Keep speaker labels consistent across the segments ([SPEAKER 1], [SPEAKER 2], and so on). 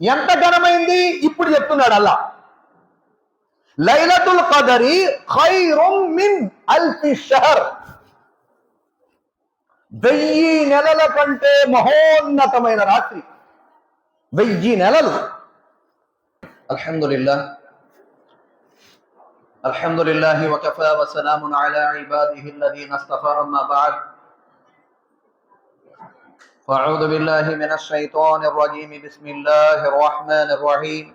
[SPEAKER 1] ఎంత ఘనమైంది ఇప్పుడు చెప్తున్నాడు అల్లా. లైలతుల్ ఖదరి ఖైరుం మిన్ అల్ఫి షహర్, 1000 నెలల కంటే మహోన్నతమైన రాత్రి. 1000 నెలలు. అల్హమ్దులిల్లాహి వకఫా వసలామున్ అలా ఇబాదిహి అల్లదీన ఇస్తఫా, అమ్మా బఅద్. ఫఅఊదు బిల్లాహి మినష్ షైతానిర్ రజీమ్. బిస్మిల్లాహిర్ రహ్మానిర్ రహీమ్.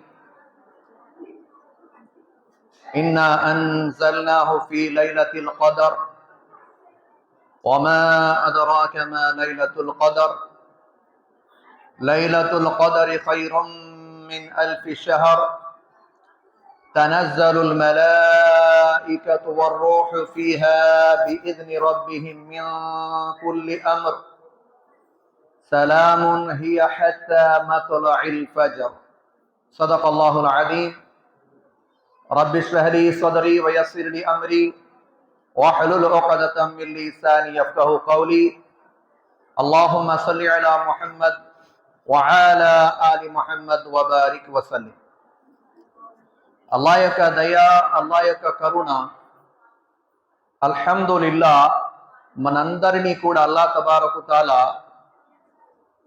[SPEAKER 1] ఇన్నా అన్జల్నాహు ఫీ లైలతిల్ ఖదర్ వమా అద్రాక మా లైలతుల్ ఖదర్. లైలతుల్ ఖదరి ఖైరుం మిన్ అల్ఫి షహర్. తనజ్జలుల్ మలాయికతు వర్-రూహు ఫీహా బిఇذని రబ్బిహిం మిన్ కుల్లి అమ్ర్. సలామున్ హియ హత్తా మత్లఇల్ ఫజ్ర్. సదకల్లాహుల్ అజీమ్. రబ్బి ఇష్రహ్ లీ సద్రీ వయస్సిర్ లీ అమ్రీ వహ్లుల్ ఉక్దతం మిన్ లిసానీ యఫ్కహు ఖౌలీ. అల్లాహుమ్మా సల్లి అలా ముహమ్మద్ వఅలా ఆలి ముహమ్మద్ వబారిక్ వసల్లిం. అల్లాహ్ యొక్క దయ, అల్లాహ్ యొక్క కరుణ, అల్హమ్దులిల్లాహ్, మనందరినీ కూడా అల్లాహ్ తబారకు తాలా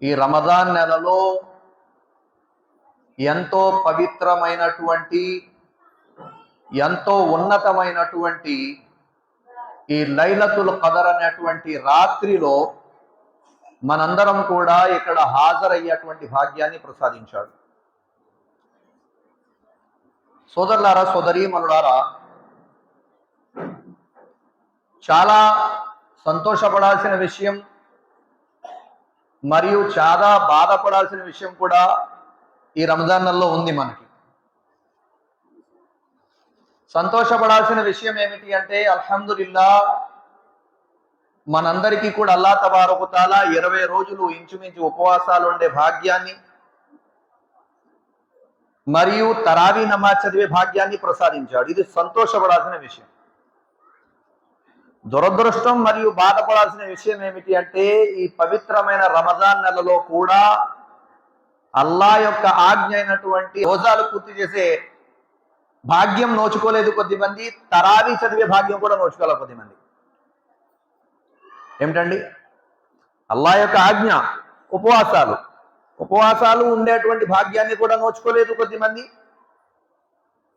[SPEAKER 1] ఈ రమజాన్ నెలలో ఎంతో పవిత్రమైనటువంటి, ఎంతో ఉన్నతమైనటువంటి ఈ లైలతుల్ ఖదర్ అనేటువంటి రాత్రిలో మనందరం కూడా ఇక్కడ హాజరయ్యేటువంటి భాగ్యాన్ని ప్రసాదించాడు. సోదరులారా, సోదరీమణులారా, చాలా సంతోషపడాల్సిన విషయం మరియు చాలా బాధపడాల్సిన విషయం కూడా ఈ రంజాన్ నెలలో ఉంది. మనకి సంతోషపడాల్సిన విషయం ఏమిటి అంటే, అల్హమ్దులిల్లాహ్, మనందరికీ కూడా అల్లాహ్ తబారకు తాలా 20 రోజులు ఇంచుమించు ఉపవాసాలు ఉండే భాగ్యాన్ని మరియు తరావీ నమాజ్ చదివే భాగ్యాన్ని ప్రసాదించాడు. ఇది సంతోషపడాల్సిన విషయం. దురదృష్టం మరియు బాధపడాల్సిన విషయం ఏమిటి అంటే, ఈ పవిత్రమైన రమజాన్ నెలలో కూడా అల్లాహ్ యొక్క ఆజ్ఞ అయినటువంటి రోజాలు పూర్తి చేసే భాగ్యం నోచుకోలేదు కొద్దిమంది, తరావీ చదివే భాగ్యం కూడా నోచుకోలేదు కొద్దిమంది. ఏమిటండి? అల్లాహ్ యొక్క ఆజ్ఞ ఉపవాసాలు ఉండేటువంటి భాగ్యాన్ని కూడా నోచుకోలేదు కొద్దిమంది,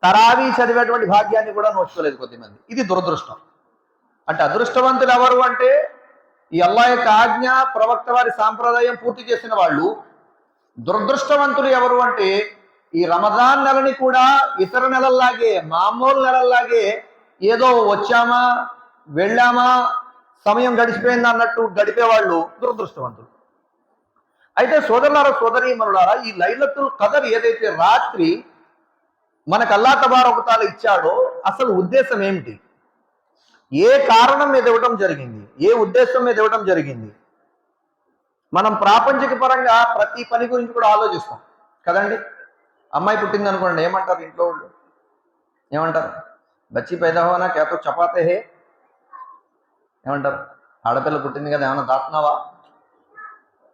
[SPEAKER 1] తరావీ చదివేటువంటి భాగ్యాన్ని కూడా నోచుకోలేదు కొద్దిమంది. ఇది దురదృష్టం. అంటే అదృష్టవంతులు ఎవరు అంటే, ఈ అల్లాహ్ యొక్క ఆజ్ఞ, ప్రవక్త వారి సాంప్రదాయం పూర్తి చేసిన వాళ్ళు. దురదృష్టవంతులు ఎవరు అంటే, ఈ రమజాన్ నెలని కూడా ఇతర నెలల్లాగే, మామూలు నెలల్లాగే ఏదో వచ్చామా వెళ్ళామా సమయం గడిచిపోయింది అన్నట్టు గడిపేవాళ్ళు దురదృష్టవంతులు. అయితే సోదరులారా, సోదరీమణులారా, ఈ లైలతుల్ ఖదర్ ఏదైతే రాత్రి మనకు అల్లాహ్ తబారకు తాలా ఇచ్చాడో, అసలు ఉద్దేశం ఏమిటి? ఏ కారణం మీద ఇవ్వడం జరిగింది? ఏ ఉద్దేశం మీద ఇవ్వడం జరిగింది? మనం ప్రాపంచిక పరంగా ప్రతి పని గురించి కూడా ఆలోచిస్తాం కదండి. అమ్మాయి పుట్టింది అనుకోండి, ఏమంటారు ఇంట్లో వాళ్ళు? ఏమంటారు? బచ్చి పైదా హోనా క్యా తో చపాతే హే ఏమంటారు? ఆడపిల్ల పుట్టింది కదా, ఏమైనా దాటున్నావా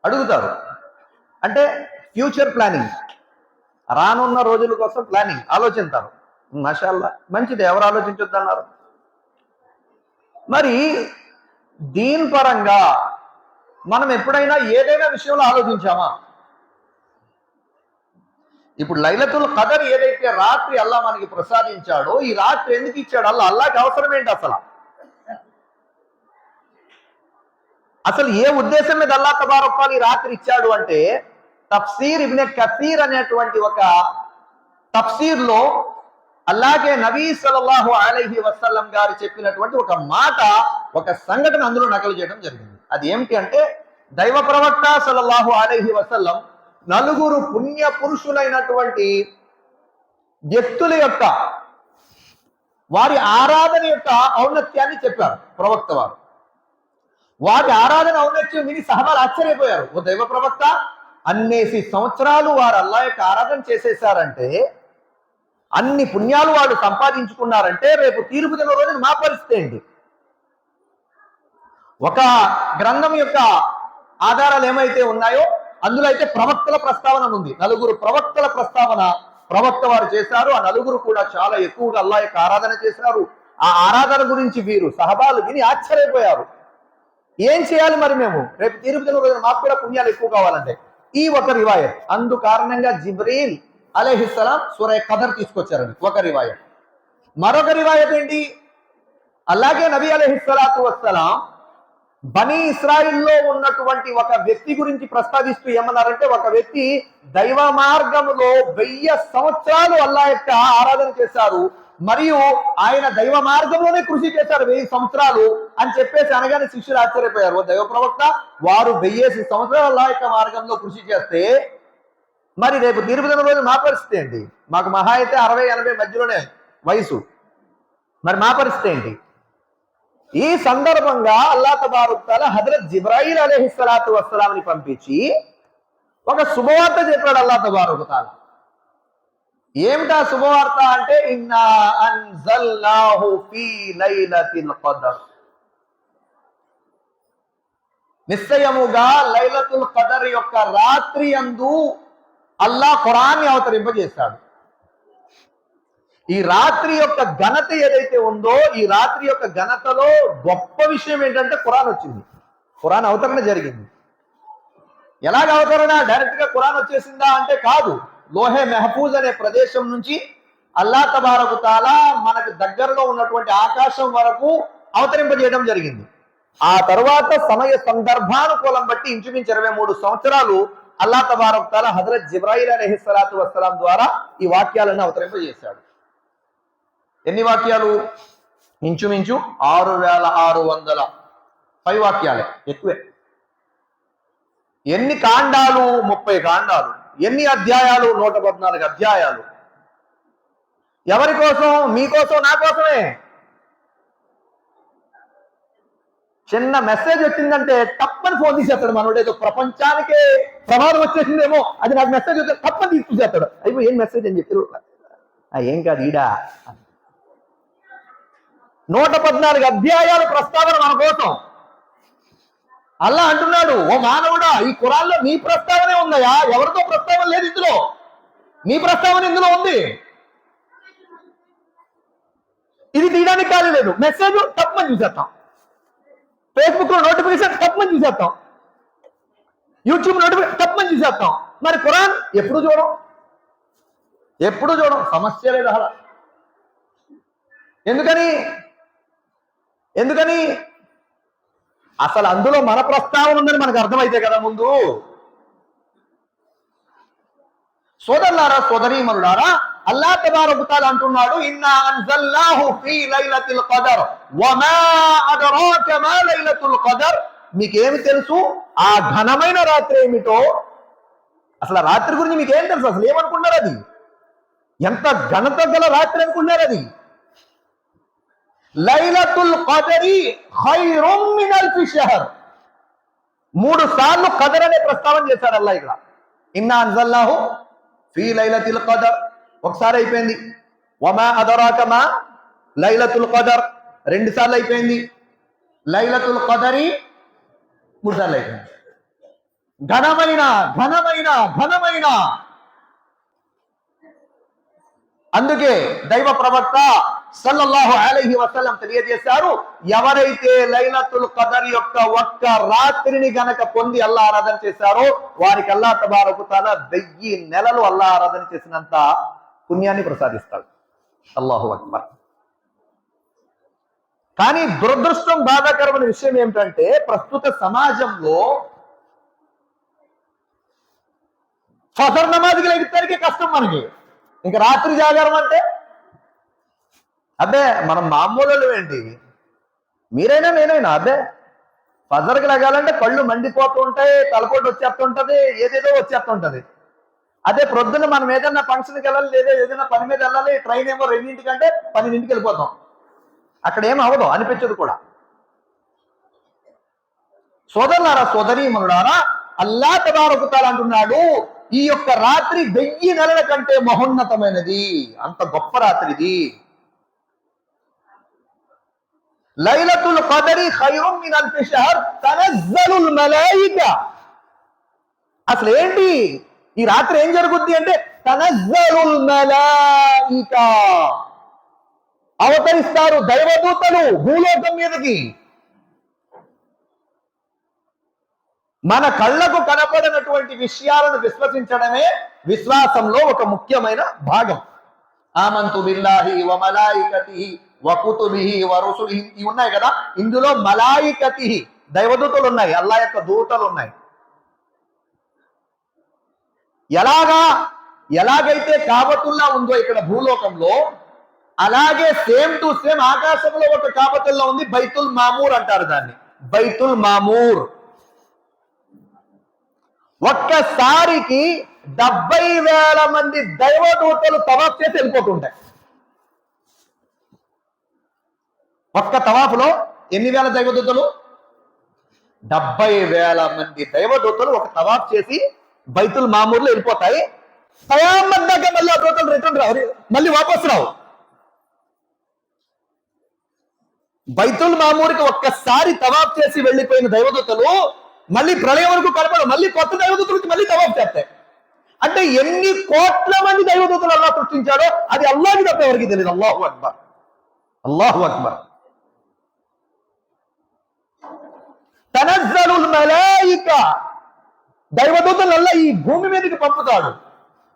[SPEAKER 1] అడుగుతారు. అంటే ఫ్యూచర్ ప్లానింగ్, రానున్న రోజుల కోసం ప్లానింగ్ ఆలోచిస్తారు. మాషాల్లా, మంచిది, ఎవరు ఆలోచించొద్దన్నారు? మరి దీని పరంగా మనం ఎప్పుడైనా ఏదైనా విషయంలో ఆలోచించామా? ఇప్పుడు లైలతుల్ ఖదర్ ఏదైతే రాత్రి అల్లాహ్ మనకి ప్రసాదించాడో, ఈ రాత్రి ఎందుకు ఇచ్చాడు అల్లాహ్కి? అవసరం ఏంటి అసలు? అసలు ఏ ఉద్దేశం మీద అల్లాహ్ తబారక్ వ తఆలా ఈ రాత్రి ఇచ్చాడు అంటే, తఫ్సీర్ ఇబ్నే కసీర్ అనేటువంటి ఒక తఫ్సీర్లో అల్లాహ్కే నబీ సల్లల్లాహు అలైహి వసల్లం గారు చెప్పినటువంటి ఒక మాట, ఒక సంఘటన అందులో నకలు చేయడం జరిగింది. అది ఏమిటి అంటే, దైవ ప్రవక్త సల్లల్లాహు అలైహి వసల్లం 4 పుణ్య పురుషులైనటువంటి వ్యక్తుల యొక్క వారి ఆరాధన యొక్క ఔన్నత్యాన్ని చెప్పారు ప్రవక్త వారు. వారి ఆరాధన ఔన్నత్యం విని సహబాలు ఆశ్చర్యపోయారు. ఓ దైవ ప్రవక్త, అన్నేసి సంవత్సరాలు వారు అల్లాహ్ యొక్క ఆరాధన చేసేసారంటే, అన్ని పుణ్యాలు వాళ్ళు సంపాదించుకున్నారంటే, రేపు తీర్పు దిన రోజున మా పరిస్థితి ఏంటి? ఒక గ్రంథం యొక్క ఆధారాలు ఏమైతే ఉన్నాయో అందులో అయితే ప్రవక్తల ప్రస్తావన ఉంది. 4 ప్రవక్తల ప్రస్తావన ప్రవక్త వారు చేశారు. ఆ 4 కూడా చాలా ఎక్కువగా అల్లాహ్ యొక్క ఆరాధన చేశారు. ఆ ఆరాధన గురించి వీరు సహబాలు విని ఆశ్చర్యపోయారు. ఏం చేయాలి మరి మేము రేపు తీర్పు దినం రోజున మాకు కూడా పుణ్యాలు ఎక్కువ కావాలంటే? ఈ ఒక రివాయత్. అందు కారణంగా జిబ్రీల్ అలైహిస్సలాం సూరా ఖదర్ తీసుకొచ్చారండి, ఒక రివాయత్. మరొక రివాయత్ ఏంటి? అలాగే నబీ అలైహిస్సలాతు వస్సలాం బనీ ఇస్రాయిల్లో ఉన్నటువంటి ఒక వ్యక్తి గురించి ప్రస్తావిస్తూ ఏమన్నారంటే, ఒక వ్యక్తి దైవ మార్గంలో 1000 సంవత్సరాలు అల్లాహ్ యొక్క ఆరాధన చేశారు, మరియు ఆయన దైవ మార్గంలోనే కృషి చేశారు 1000 సంవత్సరాలు అని చెప్పేసి అనగానే శిష్యులు ఆశ్చర్యపోయారు. దైవ ప్రవక్త, వారు 1000 సంవత్సరాలు అల్లాహ్ యొక్క మార్గంలో కృషి చేస్తే మరి రేపు తీర్పు దినం రోజు మా పరిస్థితి ఏంటి? మాకు మహా అయితే 60-80 మధ్యలోనే వయసు, మరి మా పరిస్థితి ఏంటి? ఈ సందర్భంగా అల్లాహ్ తబారక్ తఆలా హజరత్ జిబ్రాయిల్ అలైహిస్సలాతు వస్సలాంని పంపించి ఒక శుభవార్త చెప్పాడు అల్లాహ్ తబారక్ తఆలా. ఏమిటా శుభవార్త అంటే, ఇన్నా అన్జల్నాహు ఫీ లైలతిల్ ఖదర్, నిశ్చయముగా లైలతుల్ ఖదర్ యొక్క రాత్రి యందు అల్లాహ్ ఖురాన్ని అవతరింపజేశాడు. ఈ రాత్రి యొక్క ఘనత ఏదైతే ఉందో, ఈ రాత్రి యొక్క ఘనతలో గొప్ప విషయం ఏంటంటే ఖురాన్ వచ్చింది, ఖురాన్ అవతరణ జరిగింది. ఎలాగ అవతరణ? డైరెక్ట్ గా ఖురాన్ వచ్చేసిందా అంటే కాదు. లోహే మెహఫూజ్ అనే ప్రదేశం నుంచి అల్లాహ్ తబారక్ తఆలా మనకు దగ్గరలో ఉన్నటువంటి ఆకాశం వరకు అవతరింపజేయడం జరిగింది. ఆ తర్వాత సమయ సందర్భానుకూలం బట్టి ఇంచుమించు 23 సంవత్సరాలు అల్లాహ్ తబారక్ తఆలా హజరత్ జిబ్రాయిల్ అలైహిస్సలాతు వస్సలాం ద్వారా ఈ వాక్యాలను అవతరింపజేశాడు. ఎన్ని వాక్యాలు? ఇంచుమించు 6600 పై వాక్యాలే, ఎక్కువే. ఎన్ని కాండాలు? 30 కాండాలు. ఎన్ని అధ్యాయాలు? 114 అధ్యాయాలు. ఎవరి కోసం? మీకోసం, నా కోసమే. చిన్న మెసేజ్ వచ్చిందంటే తప్పని ఫోన్ తీసేస్తాడు మనోడు. ఏదో ప్రపంచానికే ప్రమాదం వచ్చేసిందేమో, అది నాకు మెసేజ్ వస్తే తప్పని తీసుకుసేస్తాడు. అయిపో ఏం మెసేజ్ అని చెప్పారు, ఏం కాదు ఈడా. 114 అధ్యాయాలు ప్రస్తావన మన కోసం. అల్లాహ్ అంటున్నాడు, ఓ మానవుడా, ఈ ఖురాన్లో నీ ప్రస్తావనే ఉందయా, ఎవరితో ప్రస్తావన లేదు ఇందులో, నీ ప్రస్తావన ఇందులో ఉంది. ఇది తీయడానికి ఖాళీ లేదు. మెసేజ్ తప్పని చూసేస్తాం, ఫేస్బుక్ లో నోటిఫికేషన్ తప్పని చూసేస్తాం, యూట్యూబ్ నోటిఫికేషన్ తప్పని చూసేస్తాం. మరి ఖురాన్ ఎప్పుడు చూడం, సమస్య లేదు అలా. ఎందుకని అసలు అందులో మన ప్రస్తావన ఉందని మనకు అర్థమైతే కదా ముందు. సోదరులారా, సోదరీమణులారా, అల్లాహ్ తబారక్ తఆలా అంటున్నాడు, ఇన్నా అన్జల్నాహు ఫీ లైలతిల్ ఖదర్ వమా అదరాక మా లైలతుల్ ఖదర్. మీకేమి తెలుసు ఆ ఘనమైన రాత్రి ఏమిటో? అసలు రాత్రి గురించి మీకేం తెలుసు? అసలు ఏమనుకున్నారు? అది ఎంత ఘనత గల రాత్రి అనుకున్నారు? అది లైలతుల్ ఖదరి ఖైరుం మిన్ అల్ఫి షహర్. 3 సార్లు ఖదర్ అనే ప్రస్తావన చేశాడు అల్లాహ్ ఇక్కడ. ఇన్నా అన్జల్నాహు ఫీ లైలతిల్ ఖదర్ ఒకసారి అయిపోయింది. వమా అదరాక మా లైలతుల్ ఖదర్ 2 సార్లు అయిపోయింది. లైలతుల్ ఖదరి 3 సార్లు అయిపోయింది. ఘనమైన. అందుకే దైవ ప్రవక్త సల్లల్లాహు అలైహి వసల్లం తెలియజేశారు, ఎవరైతే లైలతుల్ ఖదర్ యొక్క ఒక్క రాత్రిని గనక పొంది అల్లాహ్ ఆరాధన చేశారో వారికి అల్లాహ్ తబారక్ తఆలా 1000 నెలలు అల్లాహ్ ఆరాధన చేసినంత పుణ్యాన్ని ప్రసాదిస్తాడు. అల్లాహు అక్బర్. కానీ దురదృష్టం, బాధాకరమైన విషయం ఏమిటంటే, ప్రస్తుత సమాజంలో ఫజర్ నమాజ్కి లెగిద్దరికీ కష్టం మనకి. ఇంకా రాత్రి జాగారం అంటే అదే మనం మామూలు ఏంటి, మీరైనా నేనైనా అదే ఫజర్కి లెగాలంటే కళ్ళు మండిపోతూ ఉంటాయి, తలపోటు వచ్చేస్తుంటది, ఏదేదో వచ్చేస్తుంటది. అదే ప్రొద్దున మనం ఏదైనా ఫంక్షన్కి వెళ్ళాలి, లేదా ఏదైనా పని మీద వెళ్ళాలి, ట్రైన్ ఏమో 2:00 12:00 వెళ్ళిపోతాం. అక్కడ ఏం అవ్వదు, అనిపించదు కూడా. సోదరులారా, సోదరీమణులారా, అల్లాహ్ తబారక్ తఆలా అంటున్నాడు, ఈ యొక్క రాత్రి 1000 నెలల కంటే మహోన్నతమైనది, అంత గొప్ప రాత్రిది. లైలతుల్ ఖదరి ఖైరుం మిన్ అల్ఫి షహర్ తనజ్జలుల్ మలాయిక. అసలు ఏంటి ఈ రాత్రి ఏం జరుగుద్ది అంటే తనజ్జలుల్ మలాయికా, అవతరిస్తారు దైవదూతలు భూలోకం మీదకి. మన కళ్ళకు కనపడినటువంటి విషయాలను విశ్వసించడమే విశ్వాసంలో ఒక ముఖ్యమైన భాగం. ఆమంతు బిల్లాహి వ మలాయికతిహి వ కుతుబిహి వ రుసులిహి ఇవి ఉన్నాయి కదా. ఇందులో మలాయికతిహి దైవదూతలు ఉన్నాయి, అల్లాహ్ యొక్క దూతలు ఉన్నాయి. ఎలాగైతే కాబతుల్లా ఉందో ఇక్కడ భూలోకంలో, అలాగే సేమ్ టు సేమ్ ఆకాశంలో ఒక కాబతుల్లా ఉంది. బైతుల్ మామూర్ అంటారు దాన్ని, బైతుల్ మామూర్. ఒక్కసారికి 70,000 మంది దైవదూతలు తవాఫ్ చేసి వెళ్ళిపోతుంటాయి. ఒక్క తవాఫులో ఎన్ని వేల దైవదూతలు? 70,000 మంది దైవదూతలు ఒక తవాఫ్ చేసి బైతుల్ మామూర్లో వెళ్ళిపోతాయి. ఖయామత్ దాకా మళ్ళీ ఆ దూతలు రిటర్న్ రావు, మళ్ళీ వాపస్ రావు. బైతుల్ మామూర్కి ఒక్కసారి తవాఫ్ చేసి వెళ్ళిపోయిన దైవదూతలు మళ్ళీ ప్రళయం వరకు కనపడవు, మళ్ళీ కొత్త దైవదూతలకి మళ్ళీ తవాఫ్ చేస్తాయి. అంటే ఎన్ని కోట్ల మంది దైవదూతలు అల్లాహ్ సృష్టించాడో అది అల్లాహ్కి తప్ప ఎవరికి తెలియదు. అల్లాహు అక్బర్, అల్లాహు అక్బర్. తనజ్జలుల్ మలాయికా, దైవదూతలు అల్లాహ్ ఈ భూమి మీదకి పంపుతాడు.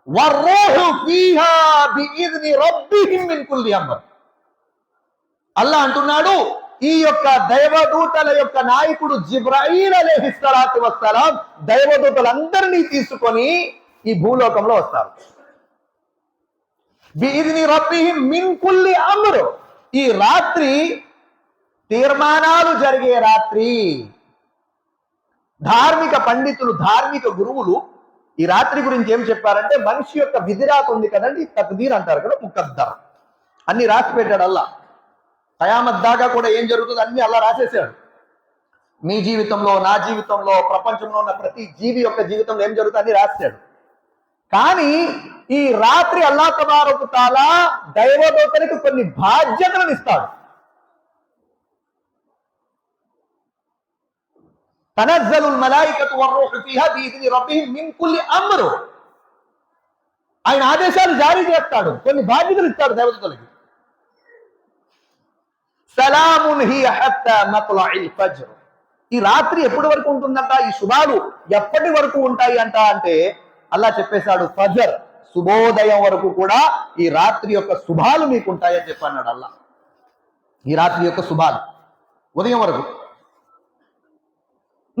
[SPEAKER 1] వర్రూహు ఫీహా బిఇజ్ని రబ్బిహిం మిన్ కుల్లి అమ్ర్. అల్లాహ్ అంటున్నాడు, ఈ యొక్క దైవదూతల యొక్క నాయకుడు జిబ్రాయీల్ అలైహిస్సలాతు వస్సలాం దైవదూతలందరినీ తీసుకొని ఈ భూలోకంలో వస్తారు. బిఇజ్ని రబ్బిహిం మిన్ కుల్లి అమ్ర్. ఈ రాత్రి తీర్మానాలు జరిగే రాత్రి. ధార్మిక పండితులు, ధార్మిక గురువులు ఈ రాత్రి గురించి ఏం చెప్పారంటే, మనిషి యొక్క విధిరాత ఉంది కదండి, తక్దీర్ అంటారు కదా, ముకద్దర్, అన్ని రాసి పెట్టాడు అల్లాహ్. ఖయామత్ దాకా కూడా ఏం జరుగుతుందో అన్ని అల్లాహ్ రాసేసాడు. మీ జీవితంలో, నా జీవితంలో, ప్రపంచంలో ఉన్న ప్రతి జీవి యొక్క జీవితంలో ఏం జరుగుతుందో అన్ని రాసాడు. కానీ ఈ రాత్రి అల్లాహ్ తబారక తఆలా దైవదూతలకు కొన్ని బాధ్యతలను ఇస్తాడు. తనజ్జలుల్ మలాయికతు వర్-రూహు ఫీహా బిఇజ్ని రబ్బిహిం మిన్ కుల్లి అమ్ర్. ఆయన ఆదేశాలు జారీ చేస్తాడు, కొన్ని బాధ్యతలు ఇస్తాడు దైవదూతలకి. సలామున్ హియ హత్తా మత్లఇల్ ఫజ్ర్. ఈ రాత్రి ఎప్పటి వరకు ఉంటుందంట? ఈ శుభాలు ఎప్పటి వరకు ఉంటాయి అంట అంటే అల్లాహ్ చెప్పేశాడు, ఫజర్, శుభోదయం వరకు కూడా ఈ రాత్రి యొక్క శుభాలు మీకు ఉంటాయని చెప్పన్నాడు అల్లాహ్. ఈ రాత్రి యొక్క శుభాలు ఉదయం వరకు.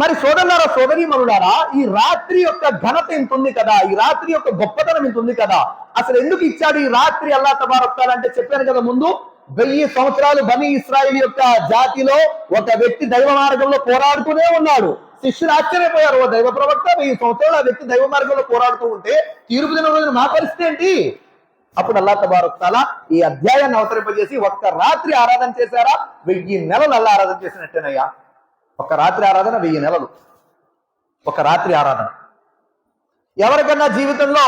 [SPEAKER 1] మరి సోదరులారా, సోదరీమణులారా, ఈ రాత్రి యొక్క ఘనత ఇంత ఉంది కదా, ఈ రాత్రి యొక్క గొప్పతనం ఇంత ఉంది కదా. అసలు ఎందుకు ఇచ్చాడు ఈ రాత్రి అల్లాహ్ తబారక తఆలా అంటే చెప్పాను కదా ముందు. 1000 సంవత్సరాలు బనీ ఇస్రాయిల్ యొక్క జాతిలో ఒక వ్యక్తి దైవ మార్గంలో పోరాడుతూనే ఉన్నాడు. శిష్యులు ఆశ్చర్యపోయారు, ఓ దైవ ప్రవక్త, 1000 సంవత్సరాలు ఆ వ్యక్తి దైవ మార్గంలో పోరాడుతూ ఉంటే తీర్పు దిన రోజున మా పరిస్థితి ఏంటి? అప్పుడు అల్లాహ్ తబారక తఆలా ఈ అధ్యాయాన్ని అవతరింపజేసి, ఒక్క రాత్రి ఆరాధన చేశారా 1000 నెలలు అల్లాహ్ ఆరాధన చేసినట్టేనయ్యా. ఒక రాత్రి ఆరాధన 1000 నెలలు. ఒక రాత్రి ఆరాధన. ఎవరికన్నా జీవితంలో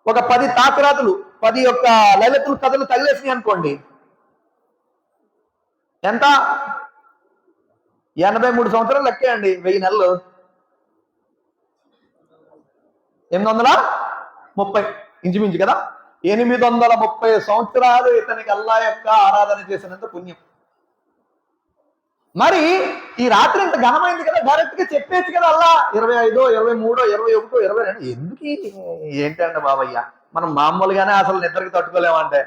[SPEAKER 1] ఒక 10 తాకరాతులు, 10 యొక్క లైలతుల్ కదర్లు తగిలేసినాయి అనుకోండి, ఎంత? 83 సంవత్సరాలు లెక్కేయండి. 1000 నెలలు 830 ఇంచుమించు కదా. 830 సంవత్సరాలు ఇతనికి అల్లాహ్ యొక్క ఆరాధన చేసినంత పుణ్యం. మరి ఈ రాత్రి ఇంత ఘనమైంది కదా, డైరెక్ట్ గా చెప్పేచ్చు కదా అల్లాహ్ 25, 23, 21, 22. ఎందుకు ఏంటంటే బాబయ్య, మనం మామూలుగానే అసలు నిద్రకి తట్టుకోలేమంటే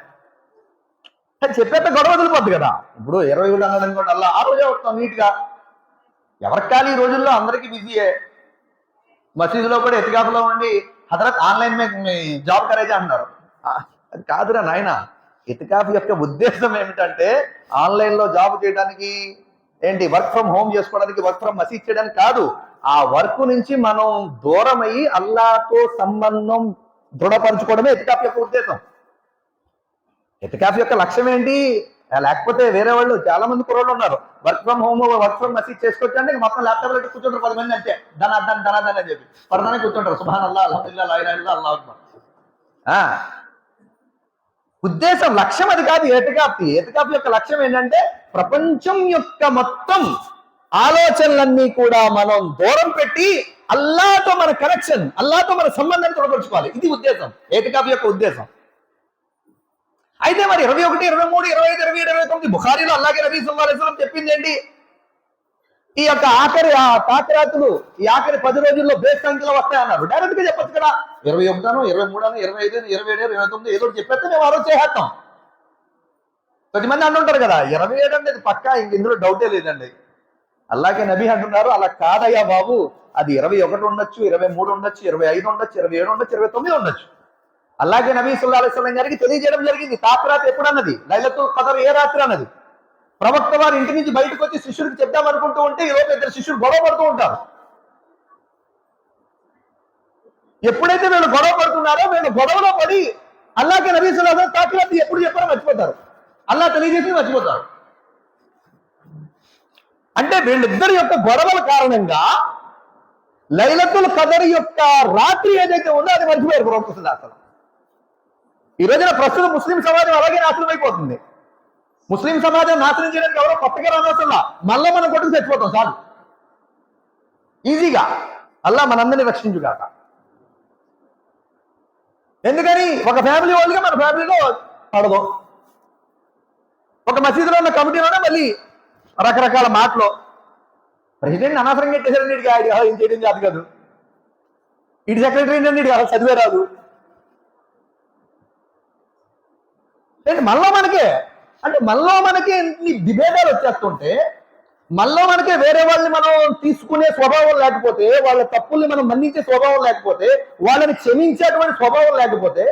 [SPEAKER 1] చెప్పేస్తే గొడవ వదిలిపోద్ది కదా. ఇప్పుడు 21 అన్నది కూడా అల్లాహ్ ఆ రోజే వస్తాం నీట్ గా. ఎవరికి కాదు ఈ రోజుల్లో, అందరికీ బిజీయే. మసీదులో కూడా ఎతికాఫ్లో ఉండి హజరత్ ఆన్లైన్ జాబ్ కరేజ్ అంటున్నారు. అది కాదురా నాయన. ఎతికాఫ్ యొక్క ఉద్దేశం ఏమిటంటే ఆన్లైన్ లో జాబ్ చేయడానికి, ఏంటి వర్క్ ఫ్రమ్ హోమ్ చేసుకోవడానికి, వర్క్ ఫ్రమ్ మసీద్ చేయడానికి కాదు. ఆ వర్క్ నుంచి మనం దూరం అయ్యి అల్లాహ్తో సంబంధం దృఢపరచుకోవడమే ఎతికాఫ్ యొక్క ఉద్దేశం. ఎతికాఫ్ యొక్క లక్ష్యం ఏంటి? లేకపోతే వేరే వాళ్ళు చాలా మంది కుర్రోళ్ళు ఉన్నారు, work from home, work from మసీద్ చేసుకోవచ్చు అంటే మొత్తం ల్యాప్టాప్ పెట్టి కూర్చుంటారు 10 మంది అంతే. ధనాధన్ అని చెప్పి పరదానే కూర్చుంటారు. సుబ్హానల్లాహ్, అల్హమ్దులిల్లాహ్, లా ఇలాహా ఇల్లల్లాహ్, అల్లాహు అక్బర్. ఉద్దేశం, లక్ష్యం అది కాదు ఎతికాఫ్. ఎతికాఫ్ యొక్క లక్ష్యం ఏంటంటే ప్రపంచం యొక్క మొత్తం ఆలోచనలన్నీ కూడా మనం దూరం పెట్టి అల్లాతో మన కనెక్షన్, అల్లాతో మన సంబంధాన్ని తొడగొచ్చుకోవాలి. ఇది ఉద్దేశం, ఏటికాఫ్ యొక్క ఉద్దేశం. అయితే మరి 21, 23, 25, 27, 29 బుఖారీలో అల్లాగే నబీ సల్లల్లాహు అలైహి వసల్లం చెప్పింది ఏంటి? ఈ యొక్క ఆఖరి తాకిరాతులు, ఈ ఆఖరి 10 రోజుల్లో బేస్ సంఖ్యలో వస్తాయన్నారు. డైరెక్ట్ గా చెప్పచ్చు కదా, 21, 23, 25, 27, 29 ఏదో చెప్పేస్తే మేము ఆ రోజు చేసేస్తాం. 10 మంది అంటుంటారు కదా 27 అనేది పక్కా, ఇంక ఇందులో డౌటే లేదండి. అల్లాగే నబీ అంటున్నారు, అలా కాదయ్యా బాబు, అది 21 ఉండొచ్చు, 23 ఉండొచ్చు, 25 ఉండొచ్చు, 27 ఉండొచ్చు, 29 ఉండొచ్చు. అల్లాగే నబీ సల్లల్లాహు అలైహి వసల్లం గారికి తెలియజేయడం జరిగింది. తాకిరాత్ ఎప్పుడు అన్నది, లైలతుల్ ఖదర్ ఏ రాత్రి అన్నది. ప్రవక్త వారు ఇంటి నుంచి బయటకు వచ్చి శిష్యుడికి చెప్దాం అనుకుంటూ ఉంటే ఈ లోపు ఇద్దరు శిష్యులు గొడవ పడుతూ ఉంటారు. ఎప్పుడైతే వీళ్ళు గొడవ పడుతున్నారో వీళ్ళు గొడవలో పడి అల్లాగే నబీ సల్లల్లాహు అలైహి వసల్లం తాకిరాత్ ఎప్పుడు చెప్పారో మర్చిపోతారు, అల్లా తెలియజేసి మర్చిపోతారు. అంటే వీళ్ళిద్దరి యొక్క గొడవల కారణంగా లైలతుల్ ఖదర్ యొక్క రాత్రి ఏదైతే ఉందో అది మర్చిపోయారు ప్రవక్త సల్లల్లాహు అలైహి వసల్లం. ఈ రోజున ప్రస్తుతం ముస్లిం సమాజం అలాగే నాశనం అయిపోతుంది. ముస్లిం సమాజం నాశనం చేయడానికి ఎవరో కొత్తగా రానవసరంలా, మళ్ళా మనం కొట్టుకు చచ్చిపోతాం చాలు, ఈజీగా. అల్లా మనందరినీ రక్షించుగాక. ఎందుకని ఒక ఫ్యామిలీ వాళ్ళుగా మన ఫ్యామిలీలో పడదు, ఒక మసీదులో ఉన్న కమిటీలోనే మళ్ళీ రకరకాల మాటలు. ప్రెసిడెంట్ అనవసరంగా పెట్టేసారండి, ఇడికి ఆయన ఏం చేయడం కాదు కాదు, ఇటు సెక్రటరీ ఏంటండి, ఇటు అసలు చదివే రాదు. మనలో మనకే అంటే మనలో మనకే ఇన్ని విభేదాలు వచ్చేస్తుంటే, మనలో మనకే వేరే వాళ్ళని మనం తీసుకునే స్వభావం లేకపోతే, వాళ్ళ తప్పుల్ని మనం మన్నించే స్వభావం లేకపోతే, వాళ్ళని క్షమించేటువంటి స్వభావం లేకపోతే,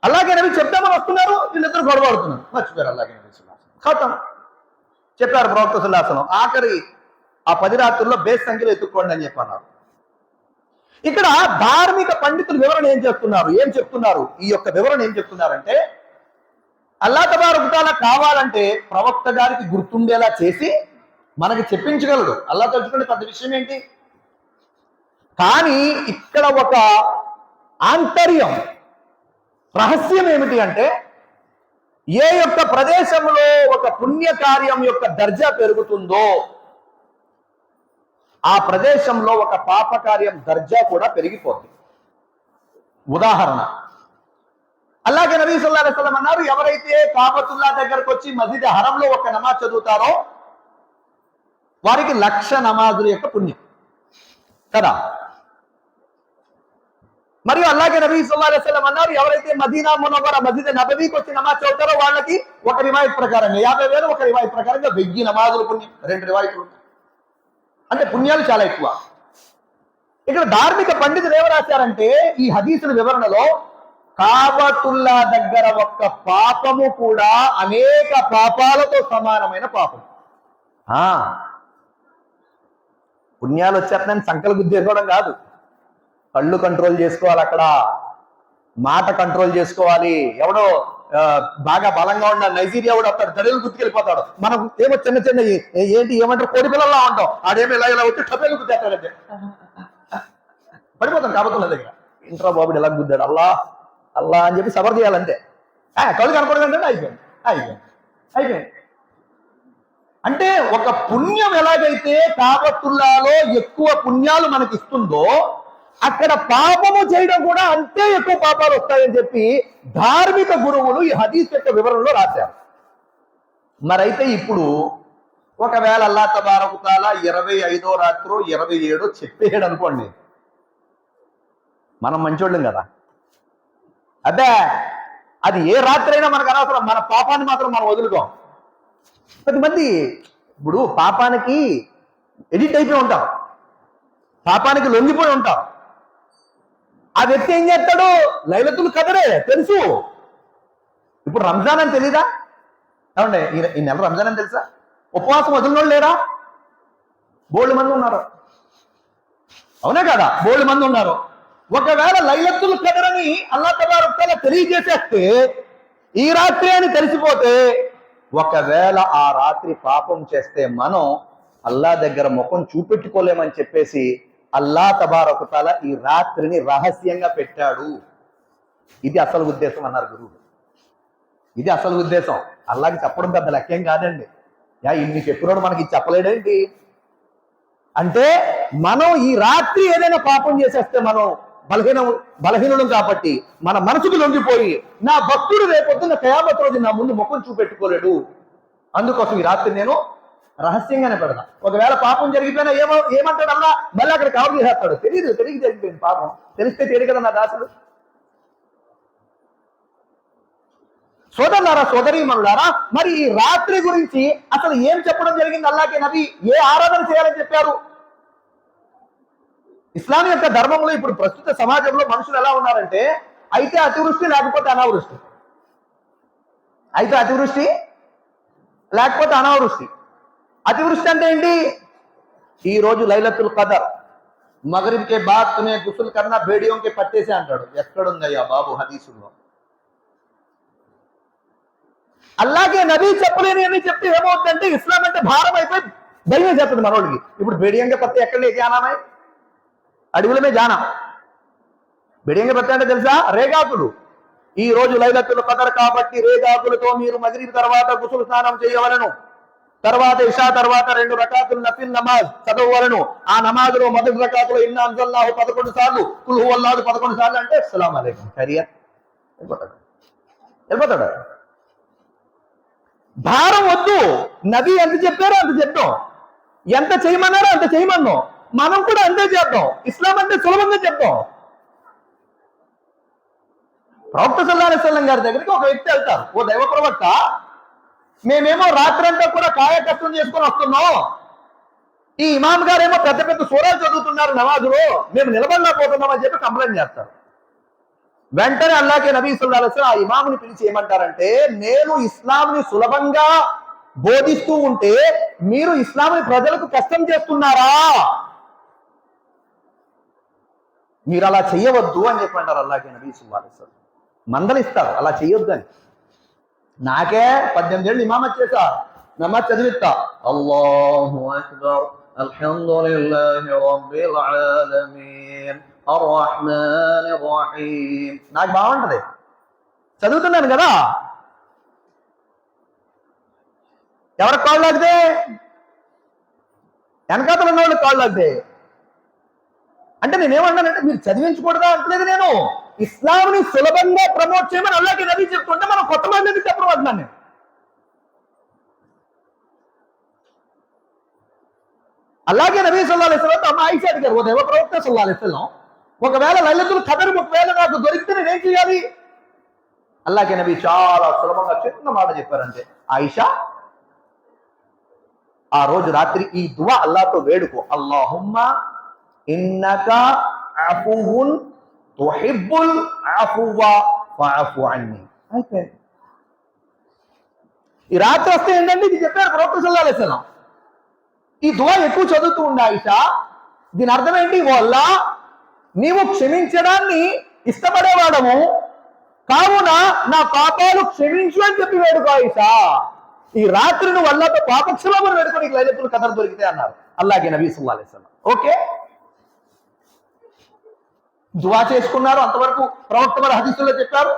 [SPEAKER 1] అలాగే నబీ చెప్తామని వస్తున్నారు, వీళ్ళిద్దరు గొడవడుతున్నారు, మర్చిపోయారు. అలాగే నబీ ఖతం చెప్పారు ప్రవక్త సల్లల్లాహు అలైహి వసల్లం, ఆఖరి ఆ 10 రాత్రుల్లో బేస్ సంఖ్యలో ఎత్తుక్కోండి అని చెప్పన్నారు. ఇక్కడ ధార్మిక పండితులు వివరణ ఏం చెప్తున్నారు, ఈ యొక్క వివరణ ఏం చెప్తున్నారంటే, అల్లాహ్ తబారక తఆలా కావాలంటే ప్రవక్త గారికి గుర్తుండేలా చేసి మనకి చెప్పించగలడు. అల్లాహ్ తలుచుకుంటే పెద్ద విషయం ఏంటి? కానీ ఇక్కడ ఒక ఆంతర్యం, రహస్యం ఏమిటి అంటే, ఏ యొక్క ప్రదేశంలో ఒక పుణ్యకార్యం యొక్క దర్జా పెరుగుతుందో ఆ ప్రదేశంలో ఒక పాపకార్యం దర్జా కూడా పెరిగిపోతుంది. ఉదాహరణ, అల్లాగే నబీ సల్లల్లాహు అలైహి వసల్లం అన్నారు, ఎవరైతే కాబతుల్లా దగ్గరకు వచ్చి మస్జిద్ హరంలో ఒక నమాజ్ చదువుతారో వారికి 1,00,000 నమాజుల యొక్క పుణ్యం కదా. మరియు అల్లాగే నబీ సల్లల్లాహు అలైహి వసల్లం అన్నారు, ఎవరైతే మదీనా మునవ్వర మస్జిద్ నబవీకి వచ్చి నమాజ్ చదువుతారో వాళ్ళకి ఒక రివాయత్ ప్రకారంగా 50,000, ఒక రివాయత్ ప్రకారంగా 1000 నమాజుల పుణ్యం. 2 రివాయతులు ఉన్నాయి, అంటే పుణ్యాలు చాలా ఎక్కువ. ఇక్కడ ధార్మిక పండితులు ఏమి రాశారంటే, ఈ హదీసుల వివరణలో కాబతుల్లా దగ్గర ఒక్క పాపము కూడా అనేక పాపాలతో సమానమైన పాపం. పుణ్యాలు వచ్చేస్తాయని సంకల గుద్దేసుకోవడం కాదు, కళ్ళు కంట్రోల్ చేసుకోవాలి, అక్కడ మాట కంట్రోల్ చేసుకోవాలి. ఎవడో బాగా బలంగా ఉన్న నైజీరియా కూడా వస్తాడు, దడలు గుర్తుకెళ్ళిపోతాడు. మనం ఏమో చిన్న చిన్న ఏంటి ఏమంటారు కోడి పిల్లల్లా ఉంటాం, ఆడేమో ఇలా వచ్చి టపేలు గుద్దేస్తాడంటే పడిపోతాం కాబతుల్లా దగ్గర. ఇంట్రా బాబుడు ఎలా గుద్దాడు, అల్లా అల్లా అని చెప్పి సబర్ చేయాలంటే కళ్ళు కనపడదంటే అయిపోయింది. అంటే ఒక పుణ్యం ఎలాగైతే కాబతుల్లాలో ఎక్కువ పుణ్యాలు మనకి ఇస్తుందో, అక్కడ పాపము చేయడం కూడా అంతే ఎక్కువ పాపాలు వస్తాయని చెప్పి ధార్మిక గురువులు ఈ హదీస్ యొక్క వివరణలో రాశారు. మరైతే ఇప్పుడు ఒకవేళ అల్లాహ్ తబారక తఆలా 25వ రాత్రో 27 చెప్పేయడు అనుకోండి, మనం మంచోళ్ళం కదా, అదే అది ఏ రాత్రి అయినా మనకు అనవసరం, మన పాపాన్ని మాత్రం మనం వదులుకోం. కొంతమంది ఇప్పుడు పాపానికి ఎడిట్ అయిపోయి ఉంటాం, పాపానికి లొంగిపోయి ఉంటాం. ఆ వ్యక్తి ఏం చేస్తాడు, లైలతుల్ ఖదరే తెలుసు, ఇప్పుడు రంజాన్ అని తెలీదా? ఏమండి ఈ నెల రంజాన్ అని తెలుసా? ఉపవాసం వదిలినోళ్ళు లేరా? బోల్డ్ మంది ఉన్నారు, అవునా కదా? బోల్డ్ మంది ఉన్నారు. ఒకవేళ లైలతుల్ ఖదర్ అని అల్లాహ్ తబారక తఆలా తెలియజేసేస్తే, ఈ రాత్రి అని తెలిసిపోతే, ఒకవేళ ఆ రాత్రి పాపం చేస్తే మనం అల్లాహ్ దగ్గర ముఖం చూపెట్టుకోలేమని చెప్పేసి అల్లాహ్ తబారక తఆలా ఈ రాత్రిని రహస్యంగా పెట్టాడు. ఇది అసలు ఉద్దేశం అన్నారు గురువు. ఇది అసలు ఉద్దేశం. అల్లాహకి చెప్పడం పెద్ద లక్ష్యం కాదండి. ఇన్ని చెప్పినోడు మనకి చెప్పలేడేంటి? అంటే మనం ఈ రాత్రి ఏదైనా పాపం చేసేస్తే మనం బలహీనుడు కాబట్టి మన మనసుకు లొంగిపోయి నా భక్తుడు రేపొద్దున కయామత్ రోజు నా ముందు ముఖం చూపెట్టుకోలేడు, అందుకోసం ఈ రాత్రి నేను రహస్యంగానే పెడదా. ఒకవేళ పాపం జరిగిపోయినా ఏమంటాడు అన్నా, మళ్ళీ అక్కడ కవర్ చేసేస్తాడు. తెలియదు, తెలియక జరిగిపోయింది పాపం, తెలిస్తే తెలియదు కదా నా దాసుడు. సోదరులారా, సోదరీమణులారా, మరి ఈ రాత్రి గురించి అసలు ఏం చెప్పడం జరిగింది? అల్లాహ్కే నబీ ఏ ఆరాధన చేయాలని చెప్పారు? ఇస్లాం యొక్క ధర్మంలో ఇప్పుడు ప్రస్తుత సమాజంలో మనుషులు ఎలా ఉన్నారంటే, అయితే అతివృష్టి లేకపోతే అనావృష్టి, అయితే అతివృష్టి లేకపోతే అనావృష్టి. అతివృష్టి అంటే ఏంటి? ఈ రోజు లైలతుల్ ఖదర్, మగరిబ్ కే బాద్ తుమే గుస్ల్ కన్నా బేడియోం కే పట్టేసే అంటాడు. ఎక్కడుందయ్యా బాబు హదీసుల్లో? అల్లాహ్కే నబీ చెప్పలేని అని చెప్తే ఏమవుతుందంటే ఇస్లాం అంటే భారం అయిపోయి భయం చేస్తుంది మనోడికి. ఇప్పుడు బేడియంగా పత్తే ఎక్కడ లేకే అనామాయి అడవులమే జానా. బేడియంగా పత్తే అంటే తెలుసా? రేగాకులు. ఈ రోజు లైలతుల్ ఖదర్ కాబట్టి రేగాకులతో మీరు మగరిబ్ తర్వాత గుసులు స్నానం చేయవలను. తర్వాత ఇషా తర్వాత 2 రకాతులు నఫిల్ నమాజ్ చదవవలను. ఆ నమాజ్లో మొదటి రకాతులో ఇన్నా అంజల్నాహు 11 సార్లు, కుల్ హువల్లాహు 11 సార్లు అంటే అస్సలాము అలైకుం ఖైరియత్ వెళ్ళిపోతాడు. భారం వద్దు. నబీ ఎంత చెప్పారో అంత చెప్తాం, ఎంత చేయమన్నారో అంత చేయమన్నాం. మనం కూడా అంతే చేద్దాం. ఇస్లాం అంటే సులభంగా చెప్తాం. ప్రవక్త సల్లల్లాహు అలైహి వసల్లం గారి దగ్గరికి ఒక వ్యక్తి వెళ్తారు. ఓ దైవ ప్రవక్త, మేమేమో రాత్రంతా కూడా కాయ కష్టం చేసుకొని వస్తున్నాం, ఈ ఇమాం గారేమో పెద్ద పెద్ద సూరాలు చదువుతున్నారు నమాజులో, మేము నిలబడలేకపోతున్నాం అని చెప్పి కంప్లైంట్ చేస్తారు. వెంటనే అల్లాహ్కే నబీ సల్లల్లాహు అలైహి వసల్లం ఆ ఇమాముని పిలిచి ఏమంటారంటే, నేను ఇస్లాంని సులభంగా బోధిస్తూ ఉంటే మీరు ఇస్లాంని ప్రజలకు కష్టం చేస్తున్నారా? మీరు అలా చెయ్యవద్దు అని చెప్పంటారు అల్లాహ్కే నబీ సల్లల్లాహు అలైహి వసల్లం. మందలిస్తారు అలా చెయ్యొద్దు అని. నాకే 18 ఏళ్ళు ఇమామత్ చేశా, నమాజ్ చదివిస్తా, అల్లాహు అక్బర్ అల్హమ్దులిల్లాహి రబ్బిల్ ఆలమీన్ అర్రహ్మానిర్ రహీం, నాకు బాగుంటది, చదువుతున్నాను కదా. ఎవరికి కాళ్ళు లాగితే? వెనకాతలు ఉన్న వాళ్ళకి కాళ్ళు లాగితే. అంటే నేనేమన్నానంటే మీరు చదివించకూడదా అంటలేదు, నేను ఇస్లాంని సులభంగా ప్రమోట్ చేయమని అల్లాహ్కే నబీ చెప్తుంటే మనం కొత్త మందికి చెప్పమంటున్నాను నేను. అల్లాహ్కే నబీ సల్లల్లాహు అలైహి వసల్లం అమ్మ ఆయిషా అడిగారు, ఓ దైవ ప్రవక్త సల్లల్లాహు అలైహి వసల్లం, ఒకవేళ లైలతుల్ ఖదర్ ఒకవేళ నాకు దొరికితే నేనేం చేయాలి? అల్లాహ్కే నబీ చాలా సులభంగా చిన్న మాట చెప్పారంటే, ఆయిషా ఆ రోజు రాత్రి ఈ దువా అల్లాహ్తో వేడుకో, అల్లాహుమ్మా ఇన్నకా అఫువున్ తుహిబ్బుల్ అఫువ ఫఅఫు అన్ని. అయితే ఈ రాత్రి వస్తే ఏంటంటే ఇది చెప్పారు ప్రవక్త సల్లల్లాహు అలైహి వసల్లం. ఈ దువా ఎక్కువ చదువుతూ ఉండే ఆయిషా. దీని అర్థం ఏంటి? వల్ల నీవు క్షమించడాన్ని ఇష్టపడేవాడము కావున నా పాపాలు క్షమించు అని చెప్పి వేడుకో ఆయిషా. ఈ రాత్రి నువ్వు అల్లాహ్తో పాపక్షమాపణ వేడుకో, నీకు లైలతుల్ ఖదర్ దొరికితే అన్నారు అల్లాహ్కే నబీ సల్లల్లాహు అలైహి వసల్లం. ఓకే, దువా చేసుకున్నారు, అంతవరకు ప్రవక్త వారి హదీసుల్లో చెప్పారు.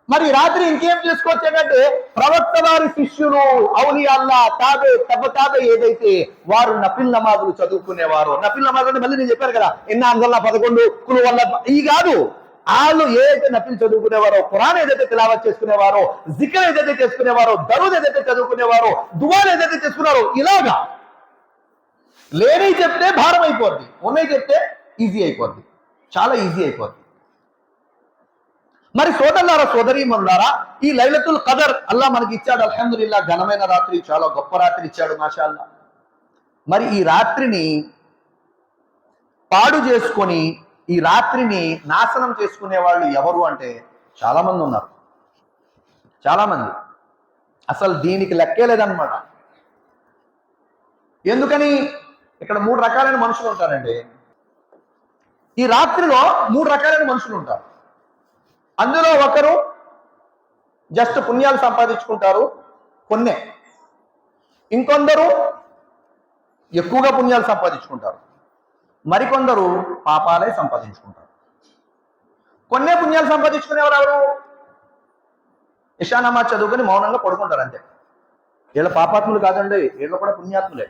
[SPEAKER 1] మరి రాత్రి ఇంకేం చేసుకోవచ్చు అంటే, ప్రవక్త వారి శిష్యులు ఔలియా అల్లాహ్ తాబే తాబే ఏదైతే వారు నఫిల్ నమాజులు చదువుకునేవారు, నఫిల్ నమాజ్ అంటే మళ్ళీ నేను చెప్పాను కదా, ఇన్నా అంజల్నా 11 కుల్ హువల్లాహ్ ఈ కాదు, వాళ్ళు ఏదైతే నఫిల్ చదువుకునేవారో, ఖురాన్ ఏదైతే తిలావత్ చేసుకునేవారో, జిక్ర్ ఏదైతే చేసుకునేవారో, దరూద్ ఏదైతే చదువుకునేవారో, దువాలు ఏదైతే చేసుకున్నారో, ఇలాగా లేని చెప్తే భారం అయిపోద్ది, ఉన్నాయి చెప్తే ఈజీ అయిపోద్ది, చాలా ఈజీ అయిపోద్ది. మరి సోదరులారా, సోదరీమణులారా, ఈ లైలతుల్ ఖదర్ అల్లాహ్ మనకి ఇచ్చాడు. అల్హమ్దులిల్లాహ్, ఘనమైన రాత్రి, చాలా గొప్ప రాత్రి ఇచ్చాడు మాషాల్లా. మరి ఈ రాత్రిని పాడు చేసుకొని ఈ రాత్రిని నాశనం చేసుకునే వాళ్ళు ఎవరు అంటే చాలా మంది ఉన్నారు. చాలా మంది, అసలు దీనికి లెక్కే లేదనమాట. ఎందుకని? ఇక్కడ 3 రకాలైన మనుషులు ఉంటారండి. ఈ రాత్రిలో 3 రకాలైన మనుషులు ఉంటారు. అందులో ఒకరు జస్ట్ పుణ్యాలు సంపాదించుకుంటారు కొన్నే, ఇంకొందరు ఎక్కువగా పుణ్యాలు సంపాదించుకుంటారు, మరికొందరు పాపాలే సంపాదించుకుంటారు. కొన్నే పుణ్యాలు సంపాదించుకునేవారు ఎవరు? ఇషా నమాజ్ చదువుకొని మౌనంగా పడుకుంటారు అంతే. వీళ్ళ పాపాత్ములు కాదండి, వీళ్ళు కూడా పుణ్యాత్ములే.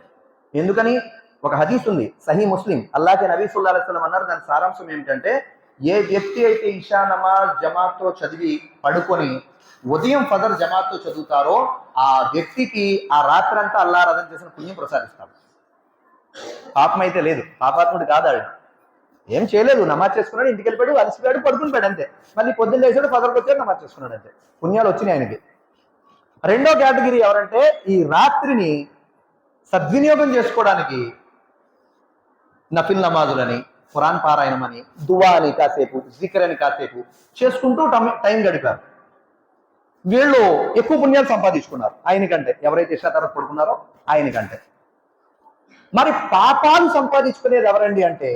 [SPEAKER 1] ఎందుకని? ఒక హదీస్ ఉంది సహీ ముస్లిం, అల్లాహ్ నబీ సల్లల్లాహు అలైహి వసల్లం అన్నారు, దాని సారాంశం ఏమిటంటే, ఏ వ్యక్తి అయితే ఇషా నమాజ్ జమాత్తో చదివి పడుకొని ఉదయం ఫజర్ జమాత్తో చదువుతారో ఆ వ్యక్తికి ఆ రాత్రంతా అల్లారాధన చేసిన పుణ్యం ప్రసాదిస్తాడు. పాపం అయితే లేదు, పాపాత్ముడు కాదాడు, ఏం చేయలేదు, నమాజ్ చేసుకున్నాడు, ఇంటికి వెళ్ళిపోయాడు, అలసిపోయాడు, పడుకునిపోయాడు అంతే. మళ్ళీ పొద్దున్న లేచాడు, ఫజర్కి వచ్చాడు, నమాజ్ చేసుకున్నాడు అంతే. పుణ్యాలు వచ్చినాయి ఆయనకి. రెండో కేటగిరీ ఎవరంటే ఈ రాత్రిని సద్వినియోగం చేసుకోవడానికి నఫిల్ నమాజులని, ఖురాన్ పారాయణం అని, దువా అని కాసేపు, జిక్ర్ అని కాసేపు చేసుకుంటూ టైం గడిపారు. వీళ్ళు ఎక్కువ పుణ్యాలు సంపాదించుకున్నారు ఆయనకంటే, ఎవరైతే ఇష్ట తర్వాత పడుకున్నారో ఆయనకంటే. మరి పాపాలు సంపాదించుకునేది ఎవరండి అంటే,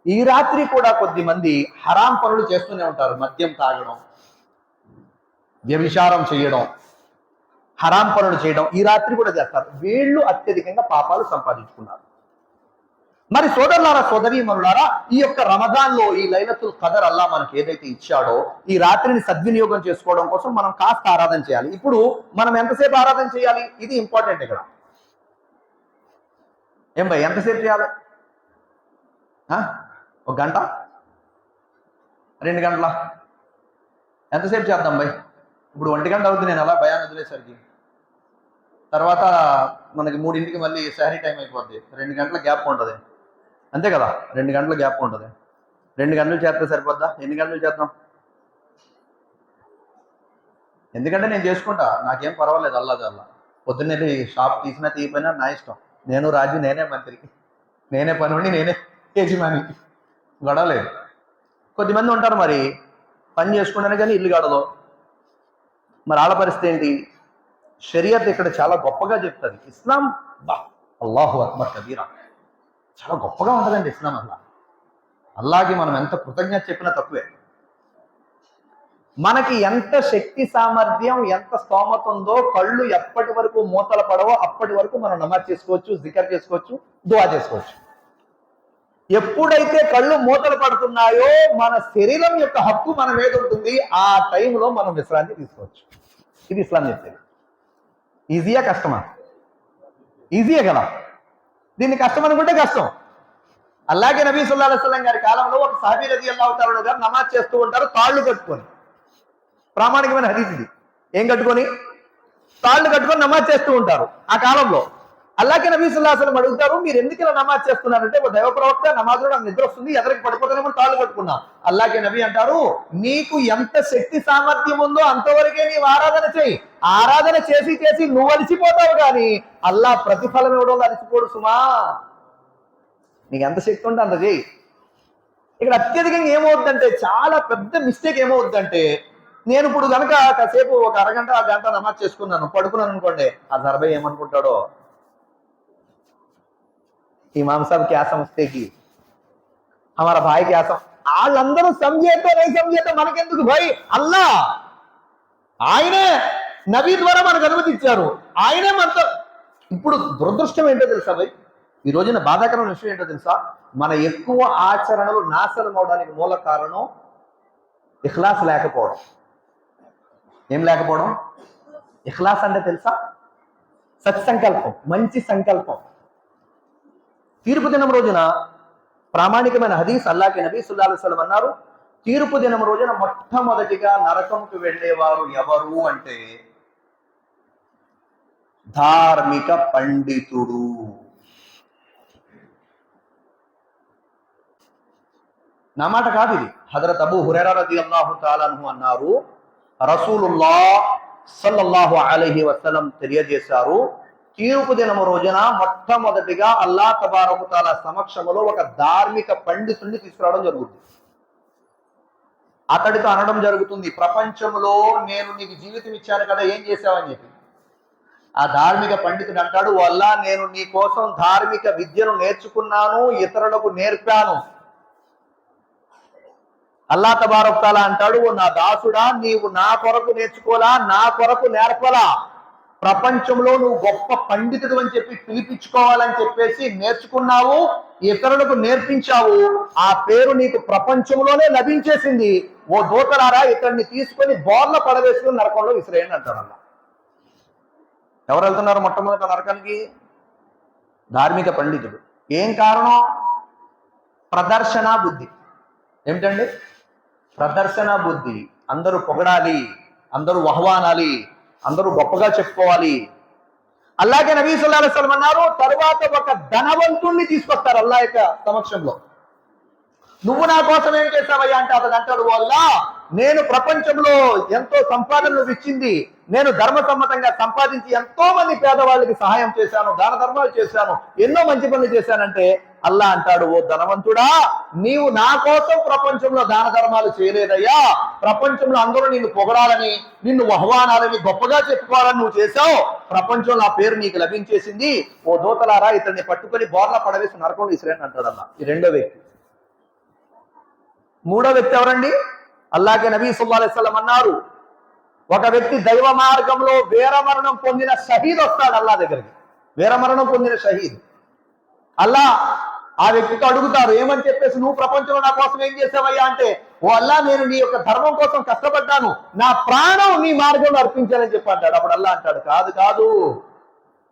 [SPEAKER 1] ఈ రాత్రి కూడా కొద్ది మంది హరాం పనులు చేస్తూనే ఉంటారు. మద్యం తాగడం, వ్యభిచారం చేయడం, హరాం పనులు చేయడం ఈ రాత్రి కూడా చేస్తారు. వీళ్ళు అత్యధికంగా పాపాలు సంపాదించుకున్నారు. మరి సోదరులారా, సోదరీమణులారా, ఈ యొక్క రమజాన్లో ఈ లైలతుల్ ఖదర్ అల్లాహ్ మనకి ఏదైతే ఇచ్చాడో ఈ రాత్రిని సద్వినియోగం చేసుకోవడం కోసం మనం కాస్త ఆరాధన చేయాలి. ఇప్పుడు మనం ఎంతసేపు ఆరాధన చేయాలి, ఇది ఇంపార్టెంట్. ఇక్కడ ఏం భయ్, ఎంతసేపు చేయాలి? 1 గంట, 2 గంటల, ఎంతసేపు చేద్దాం భయ్? ఇప్పుడు 1 గంట అవుతుంది నేను అలా భయాన్ని వదిలేసరికి. తర్వాత మనకి 3ంటికి మళ్ళీ సహరీ టైం అయిపోద్ది, 2 గంటల గ్యాప్ ఉంటుంది అంతే కదా, 2 గంటల గ్యాప్ ఉంటుంది. 2 గంటలు చేస్తే సరిపోద్దా? ఎన్ని గంటలు చేద్దాం? ఎందుకంటే నేను చేసుకుంటా, నాకేం పర్వాలేదు, అల్లా పొద్దున్నెళ్ళి షాప్ తీసినా తీయపోయినా నా ఇష్టం. నేను రాజు, నేనే మంత్రి, నేనే పనుండి, నేనే యజమాని, గొడవలేదు. కొద్దిమంది ఉంటారు మరి పని చేసుకుంటానే కానీ ఇల్లు గడదు. మరి ఆళ్ళ పరిస్థితి ఏంటి? షరియత్ ఇక్కడ చాలా గొప్పగా చెప్తుంది. ఇస్లాం అల్లాహు అక్బర్ కబీరా, చాలా గొప్పగా ఉంటుందండి ఇస్లాం. అల్లాహకి మనం ఎంత కృతజ్ఞత చెప్పినా తక్కువే. మనకి ఎంత శక్తి సామర్థ్యం, ఎంత స్తోమత ఉందో, కళ్ళు ఎప్పటి వరకు మూతలు పడవో అప్పటి వరకు మనం నమాజ్ చేసుకోవచ్చు, జికర్ చేసుకోవచ్చు, దువా చేసుకోవచ్చు. ఎప్పుడైతే కళ్ళు మూతలు పడుతున్నాయో మన శరీరం యొక్క హక్కు మన మీద ఉంటుంది. ఆ టైంలో మనం విశ్రాంతి తీసుకోవచ్చు. ఇది ఇస్లాం చెప్పేది. ఈజీయా కష్టమా? ఈజీయే కదా. దీన్ని కష్టం అనుకుంటే కష్టం. అల్లాహ్ నబీ సల్లల్లాహు అలైహి వసల్లం గారి కాలంలో ఒక సహాబీ రలియల్లాహు తఆలా గారు నమాజ్ చేస్తూ ఉంటారు, తాళ్ళు కట్టుకొని. ప్రామాణికమైన హదీస్ ఇది. ఏం కట్టుకొని? తాళ్ళు కట్టుకొని నమాజ్ చేస్తూ ఉంటారు ఆ కాలంలో. అల్లాహ్ నబీ సల్లల్లాహు అలైహి వసల్లం అడుగుతారు, మీరు ఎందుకు ఇలా నమాజ్ చేస్తున్నారంటే, ఒక దైవ ప్రవక్త నమాజ్లో నాకు నిద్ర వస్తుంది, ఎదరికి పడిపోతానేమో తాళ్ళు కట్టుకున్నా. అల్లాహ్ నబీ అంటారు, నీకు ఎంత శక్తి సామర్థ్యం ఉందో అంతవరకే నీవు ఆరాధన చేయి. ఆరాధన చేసి చేసి నువ్వు అలసిపోతావు, కానీ అల్లాహ్ ప్రతిఫలం ఇవ్వడం అలసిపోడు సుమా. నీకు ఎంత శక్తి ఉంటే అంత చేయి. ఇక్కడ అత్యధికంగా ఏమవుద్దంటే, చాలా పెద్ద మిస్టేక్ ఏమవుద్దంటే, నేను ఇప్పుడు కనుక కాసేపు ఒక అరగంట, 1 గంట నమాజ్ చేసుకున్నాను, పడుకున్నాను అనుకోండి, ఆ జర్బై ఏమనుకుంటాడో, इमाम साहब क्या समझते कि हमारा भाई क्या వాళ్ళందరూ సమझेతో नहीं समझेతో మనకెందుకు భాయ్? అల్లా ఆయనే నబీ ద్వారా మనకు అనుమతి ఇచ్చారు, ఆయనే మనతో. ఇప్పుడు దురదృష్టం ఏంటో తెలుసా భాయ్, ఈ రోజున బాధాకరమైన విషయం ఏంటో తెలుసా, మన ఎక్కువ ఆచరణలు నాశనం అవడానికి మూల కారణం ఇఖ్లాస్ లేకపోవడం. ఏం లేకపోవడం? ఇఖ్లాస్ అంటే తెలుసా? సత్సంకల్పం, మంచి సంకల్పం. తీర్పు దినం రోజున ప్రామాణికమైన హదీస్, అల్లాహ్ నబీ సల్లల్లాహు అలైహి వసల్లం అన్నారు, తీర్పు దినం రోజున మొట్టమొదటిగా నరకంకు వెళ్ళేవారు ఎవరు అంటే ధార్మిక పండితుడు. నా మాట కాదు ఇది, హజరత్ అబూ హురైరా రదియల్లాహు తఆలా అన్హు అన్నారు, రసూలుల్లాహ్ సల్లల్లాహు అలైహి వసల్లం తెలియజేశారు, తీర్పు దినము రోజున మొట్టమొదటిగా అల్లాహ్ తబారక తఆలా సమక్షంలో ఒక ధార్మిక పండితుడిని తీసుకురావడం జరుగుతుంది. అతడితో అనడం జరుగుతుంది, ప్రపంచంలో నేను నీకు జీవితం ఇచ్చాను కదా, ఏం చేశావని చెప్పి. ఆ ధార్మిక పండితుడు అంటాడు, అల్లాహ్ నేను నీ కోసం ధార్మిక విద్యను నేర్చుకున్నాను, ఇతరులకు నేర్పాను. అల్లాహ్ తబారక తఆలా అంటాడు, ఓ నా దాసుడా, నీవు నా కొరకు నేర్చుకోలా, నా కొరకు నేర్పలా, ప్రపంచంలో నువ్వు గొప్ప పండితుడు అని చెప్పి పిలిపించుకోవాలని చెప్పేసి నేర్చుకున్నావు, ఇతరులకు నేర్పించావు, ఆ పేరు నీకు ప్రపంచంలోనే లభించేసింది. ఓ దూతలారా, ఇతన్ని తీసుకొని బోర్ల పడవేసుకుని నరకంలో విసిరేయండి అంటారు. అలా ఎవరు వెళ్తున్నారు మొట్టమొదట నరకానికి? ధార్మిక పండితుడు. ఏం కారణం? ప్రదర్శన బుద్ధి. ఏమిటండి? ప్రదర్శన బుద్ధి. అందరూ పొగడాలి, అందరూ వహవానాలి, అందరూ గొప్పగా చెప్పుకోవాలి. అల్లాగే నబీ సల్లల్లాహు అలైహి వసల్లం అన్నారు, తరువాత ఒక ధనవంతుణ్ణి తీసుకొస్తారు అల్లా యొక్క సమక్షంలో. నువ్వు నా కోసం ఏం చేశావయ్యా అంటే అతడు అంటాడు, అల్లా నేను ప్రపంచంలో ఎంతో సంపాదన నువ్వు ఇచ్చింది, నేను ధర్మసమ్మతంగా సంపాదించి ఎంతో మంది పేదవాళ్ళకి సహాయం చేశాను, దాన ధర్మాలు చేశాను, ఎన్నో మంచి పనులు చేశానంటే అల్లా అంటాడు, ఓ ధనవంతుడా, నీవు నా కోసం ప్రపంచంలో దాన ధర్మాలు చేయలేదయ్యా, ప్రపంచంలో అందరూ నిన్ను పొగడాలని, నిన్ను వహవానాలని, గొప్పగా చెప్పుకోవాలని నువ్వు చేశావు, ప్రపంచంలో ఆ పేరు నీకు లభించేసింది. ఓ దూతలారా, ఇతన్ని పట్టుకొని బోర్లా పడవేసి నరకం విసిరేని అంటాడు అల్లా. ఈ రెండో వ్యక్తి. మూడో వ్యక్తి ఎవరండి? అల్లాగే నబీ సల్లల్లాహు అలైహి వసల్లం అన్నారు, ఒక వ్యక్తి దైవ మార్గంలో వీరమరణం పొందిన షహీద్ వస్తాడు అల్లా దగ్గరికి. వీరమరణం పొందిన షహీద్. అల్లా ఆ వ్యక్తితో అడుగుతారు, ఏమని చెప్పేసి, నువ్వు ప్రపంచంలో నా కోసం ఏం చేసావయ్యా అంటే, ఓ అల్లా నేను నీ యొక్క ధర్మం కోసం కష్టపడ్డాను, నా ప్రాణం నీ మార్గంలో అర్పించాలని చెప్పి అంటాడు. అప్పుడు అల్లా అంటాడు, కాదు కాదు,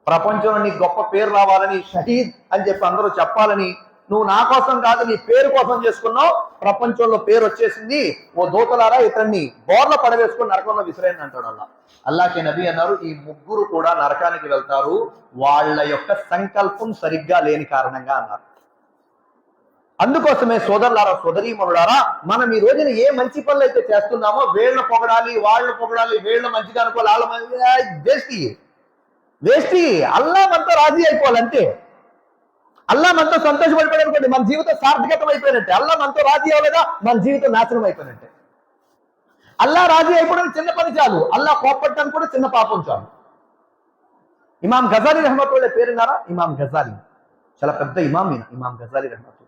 [SPEAKER 1] ప్రపంచంలో నీ గొప్ప పేరు రావాలని, షహీద్ అని చెప్పి అందరూ చెప్పాలని నువ్వు నా కోసం కాదు నీ పేరు కోసం చేసుకున్నావు, ప్రపంచంలో పేరు వచ్చేసింది, ఓ దూతలారా ఇతన్ని బోర్ల పడవేసుకుని నరకంలో విసిరేయండి అంటాడు అల్లా. అల్లాకే నబీ అన్నారు, ఈ ముగ్గురు కూడా నరకానికి వెళ్తారు వాళ్ళ యొక్క సంకల్పం సరిగ్గా లేని కారణంగా అన్నారు. అందుకోసమే సోదరులారా, సోదరీమణులారా, మనం ఈ రోజున ఏ మంచి పనులు అయితే చేస్తున్నామో, వీళ్ళని పొగడాలి, వాళ్ళని పొగడాలి, వీళ్ళ మంచిగా అనుకోవాలి, వాళ్ళ వేస్టి. అల్లా మనతో రాజీ అయిపోవాలంటే, అల్లా మనతో సంతోషపడిపోయాడు అనుకోండి, మన జీవితం సార్థకతం అయిపోయినట్టే. అల్లా మనతో రాజీ అవ్వలేదా, మన జీవితం నాశనం అయిపోయినట్టే. అల్లా రాజీ అయిపోవడం చిన్న పని చాలు, అల్లా కోప్పట్టడానికి కూడా చిన్న పాపం చాలు. ఇమాం గజాలి రహమతుల్లాహి పేరున్నారా? ఇమాం గజాలి చాలా పెద్ద ఇమాం. ఇమాం గజాలి రహమతుల్లాహి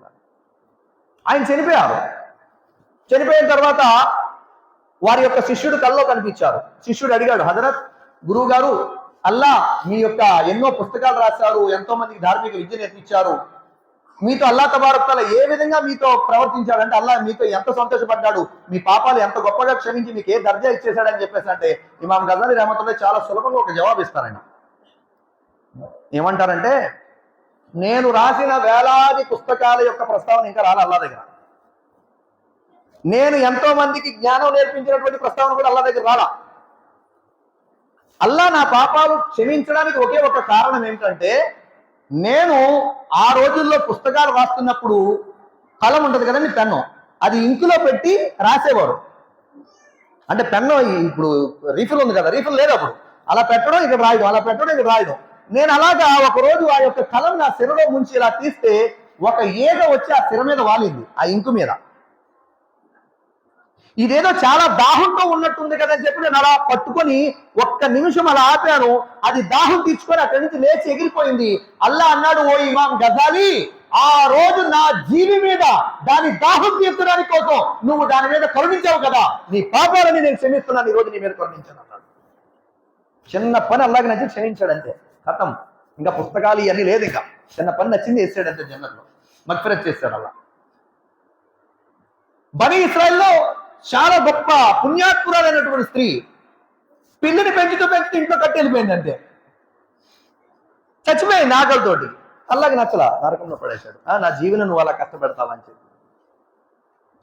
[SPEAKER 1] ఆయన చనిపోయారు. చనిపోయిన తర్వాత వారి యొక్క శిష్యుడు కల్లో కనిపించారు. శిష్యుడు అడిగాడు, హజరత్, గురువు గారు, అల్లా మీ యొక్క ఎన్నో పుస్తకాలు రాశారు, ఎంతో మందికి ధార్మిక విద్య నేర్పించారు, మీతో అల్లా తబారక్ తఆలా ఏ విధంగా మీతో ప్రవర్తించాడంటే, అల్లా మీతో ఎంత సంతోషపడ్డాడు, మీ పాపాలు ఎంత గొప్పగా క్షమించి మీకు ఏ దర్జా ఇచ్చేశాడని చెప్పేసి అంటే, ఇమాం గజాలి రహమతుల్లాహి చాలా సులభంగా ఒక జవాబు ఇస్తారు. ఆయన ఏమంటారంటే, నేను రాసిన వేలాది పుస్తకాల యొక్క ప్రస్తావన ఇంకా రాలే అల్లా దగ్గర, నేను ఎంతో మందికి జ్ఞానం నేర్పించినటువంటి ప్రస్తావన కూడా అల్లా దగ్గర రాలా. అల్లా నా పాపాలు క్షమించడానికి ఒకే ఒక కారణం ఏమిటంటే, నేను ఆ రోజుల్లో పుస్తకాలు రాస్తున్నప్పుడు కలం ఉంటుంది కదండి, పెన్ను, అది ఇంకులో పెట్టి రాసేవారు. అంటే పెన్ను ఇప్పుడు రీఫిల్ ఉంది కదా, రీఫిల్ లేదు అప్పుడు, అలా పెట్టడం ఇక్కడ రాయడం, అలా పెట్టడం ఇక్కడ రాయడం. నేను అలాగా ఒకరోజు ఆ యొక్క కలం నా సిరలో ముంచి ఇలా తీస్తే ఒక ఈగ వచ్చి ఆ సిర మీద వాలింది, ఆ ఇంకు మీద. ఇదేదో చాలా దాహంతో ఉన్నట్టుంది కదని చెప్పి నేను అలా పట్టుకొని ఒక్క నిమిషం అలా ఆపాను, అది దాహం తీర్చుకొని అక్కడి నుంచి లేచి ఎగిరిపోయింది. అల్లా అన్నాడు, ఓ ఇమాం గజాలి, ఆ రోజు నా జీవి మీద దాని దాహం తీర్చడానికి కోసం నువ్వు దాని మీద కరుణించావు కదా, నీ పాపాలని నేను క్షమిస్తున్నాను, ఈ రోజు నీ మీద కరుణించాను అన్నాడు. చిన్న పని అల్లాకి నచ్చి క్షమించాడు అంతే, ఖతం. ఇంకా పుస్తకాలు ఇవన్నీ లేదు, ఇంకా చిన్న పని నచ్చింది వేసాడు అంతే, జన్నత్లో మగ్ఫిరత్ చేశాడు అల్లా. బనీ ఇస్రాయిల్లో చాలా గొప్ప పుణ్యాత్మురాలైనటువంటి స్త్రీ పిల్లిని పెంచుతూ ఇంట్లో కట్టి వెళ్ళిపోయింది అంతే, చచ్చిపోయింది ఆకలితోటి. అల్లాకి నచ్చలా, నరకంలో పడేశాడు. నా జీవనం నువ్వు అలా కష్టపెడతావని చెప్పి.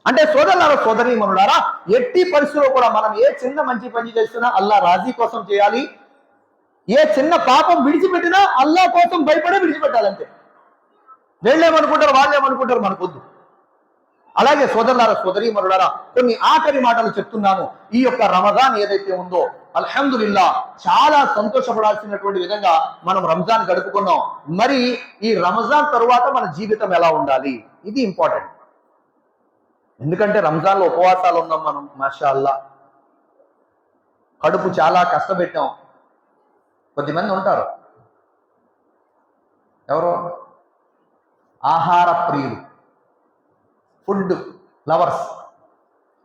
[SPEAKER 1] అంటే సోదరులారా, సోదరీమణులారా, ఎట్టి పరిస్థితుల్లో కూడా మనం ఏ చిన్న మంచి పని చేస్తున్నా అల్లా రాజీ కోసం చేయాలి. ఏ చిన్న పాపం విడిచిపెట్టినా అల్లా కోసం భయపడే విడిచిపెట్టాలంతే. వీళ్ళేమనుకుంటారు, వాళ్ళేమనుకుంటారు మనకొద్దు. అలాగే సోదరులారా, సోదరీమణులారా, కొన్ని ఆఖరి మాటలు చెప్తున్నాను. ఈ యొక్క రమజాన్ ఏదైతే ఉందో, అల్హమ్దులిల్లా, చాలా సంతోషపడాల్సినటువంటి విధంగా మనం రంజాన్ గడుపుకున్నాం. మరి ఈ రమజాన్ తరువాత మన జీవితం ఎలా ఉండాలి, ఇది ఇంపార్టెంట్. ఎందుకంటే రంజాన్లో ఉపవాసాలు ఉన్నాం మనం, మాషా అల్లా, కడుపు చాలా కష్టపెట్టాం. కొద్దిమంది ఉంటారు, ఎవరో ఆహార ప్రియులు, ఫుడ్ లవర్స్,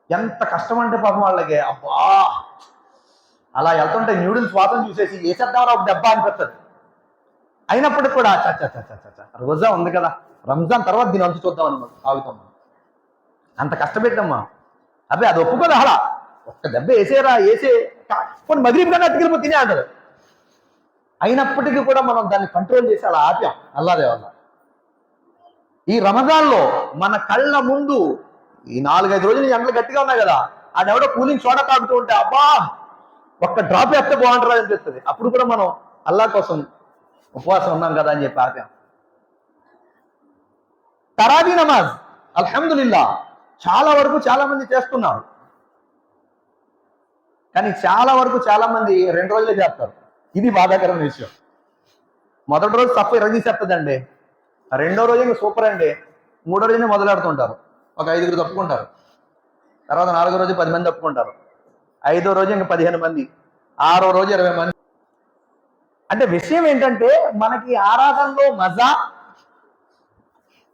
[SPEAKER 1] ఎంత కష్టం అంటే పాపం వాళ్ళకి, అబ్బా అలా వెళ్తుంటే న్యూడిల్స్ వాసన చూసేసి వేసేద్దామరా ఒక దెబ్బ అనిపిస్తుంది. అయినప్పటికి కూడా రోజా ఉంది కదా, రంజాన్ తర్వాత దీని అంతు చూద్దాం అన్నమాట, ఆగుతాం. అంత కష్టపెట్టామ్మా, అబ్బాయి అది ఒప్పుకోదు. అలా ఒక్క దెబ్బ వేసేరా, వేసే కొన్ని మగ్రిబ్ కన్నా అట్టుకెళ్ళిపో తినే అంటారు. అయినప్పటికీ కూడా మనం దాన్ని కంట్రోల్ చేసి అలా ఆపాం అల్లాదే వల్ల. ఈ రమజాన్లో మన కళ్ళ ముందు ఈ 4-5 రోజులు ఎండలు గట్టిగా ఉన్నాయి కదా, ఆడెవడో కూలింగ్ సోడా తాగుతూ ఉంటే అబ్బా ఒక్క డ్రాప్ వేస్తే బాగుంటుందా అనిపిస్తుంది. అప్పుడు కూడా మనం అల్లా కోసం ఉపవాసం ఉన్నాం కదా అని చెప్పి ఆపాం. తరావీ నమాజ్ అల్హమ్దులిల్లా చాలా వరకు చాలా మంది చేస్తున్నారు, కానీ చాలా వరకు చాలా మంది 2 రోజులే చేస్తారు. ఇది బాధాకరమైన విషయం. మొదటి రోజు తప్ప ఇరగదీసేస్తుందండి, రెండో రోజు ఇంకా సూపర్ అండి, మూడో రోజునే మొదలెడుతుంటారు, ఒక 5గురు తప్పుకుంటారు, తర్వాత 4వ రోజు 10 మంది తప్పుకుంటారు, 5వ రోజు ఇంకా 15 మంది, 6వ రోజు 20 మంది. అంటే విషయం ఏంటంటే మనకి ఆరాధనలో మజా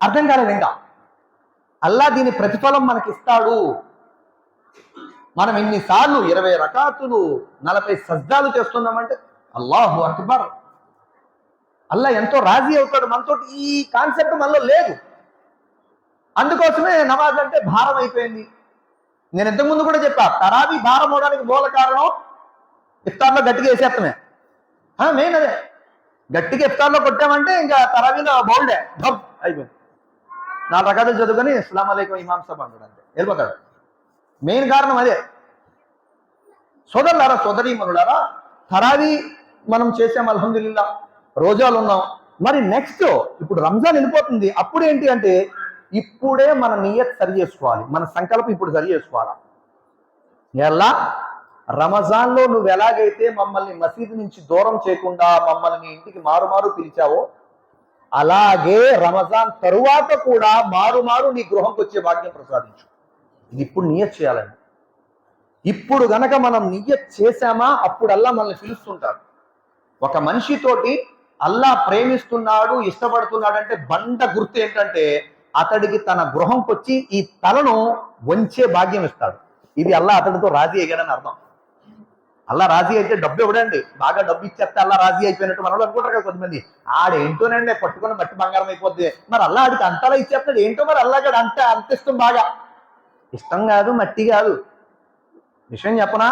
[SPEAKER 1] అర్థం కాలేదు. ఇంకా అల్లా దీని ప్రతిఫలం మనకి ఇస్తాడు. మనం ఇన్నిసార్లు 20 రకాతులు 40 సజ్జాలు చేస్తున్నామంటే అల్లాహు అక్బర్, అల్లా ఎంతో రాజీ అవుతాడు మనతో. ఈ కాన్సెప్ట్ మనలో లేదు. అందుకోసమే నమాజ్ అంటే భారం అయిపోయింది. నేను ఇంతకుముందు కూడా చెప్పా, తరావీ భారం అవడానికి మూల కారణం ఇఫ్తార్లో గట్టిగా వేసేస్తామే. మెయిన్ అదే, గట్టిగా ఇఫ్తార్లో కొట్టామంటే ఇంకా తరావీలో బౌల్డే ధప్ అయిపోయింది. 4 రకాతులు చదువుకొని అస్సలాము అలైకుం ఇమాం సాబ్ అంటాడు, అంతే వెళ్ళిపోతాడు. మెయిన్ కారణం అదే. సోదరులారా సోదరీమణులారా, తరావీ మనం చేసాం అల్హమ్దులిల్లా, రోజాలు ఉన్నాం. మరి నెక్స్ట్ ఇప్పుడు రంజాన్ వెళ్ళిపోతుంది. అప్పుడు ఏంటి అంటే ఇప్పుడే మన నియత్ సరి చేసుకోవాలి, మన సంకల్పం ఇప్పుడు సరి చేసుకోవాలా. ఎలా రమజాన్లో నువ్వు ఎలాగైతే మమ్మల్ని మసీదు నుంచి దూరం చేయకుండా మమ్మల్ని మీ ఇంటికి మారు పిలిచావో, అలాగే రమజాన్ తరువాత కూడా మారు నీ గృహంకి వచ్చే భాగ్యం ప్రసాదించు. ఇది ఇప్పుడు నియత్ చేయాలండి. ఇప్పుడు గనక మనం నియత్ చేశామా అప్పుడల్లా మనల్ని పిలుస్తుంటారు. ఒక మనిషితోటి అల్లా ప్రేమిస్తున్నాడు, ఇష్టపడుతున్నాడు అంటే బండ గుర్తు ఏంటంటే అతడికి తన గృహంకి వచ్చి ఈ తలను వంచే భాగ్యం ఇస్తాడు. ఇది అల్లా అతడితో రాజీ అయ్యాడని అర్థం. అల్లా రాజీ అయితే డబ్బు ఇవ్వడండి, బాగా డబ్బు ఇచ్చేస్తే అల్లా రాజీ అయిపోయినట్టు మనలో అనుకుంటారు కదా కొంతమంది. ఆడేంటోనండి పట్టుకుని మట్టి బంగారం అయిపోద్ది, మరి అల్లా ఆడికి అంతలా ఇచ్చేస్తాడు ఏంటో, మరి అల్లాగడు అంత ఇష్టం, బాగా ఇష్టం కాదు మట్టి కాదు. విషయం చెప్పనా,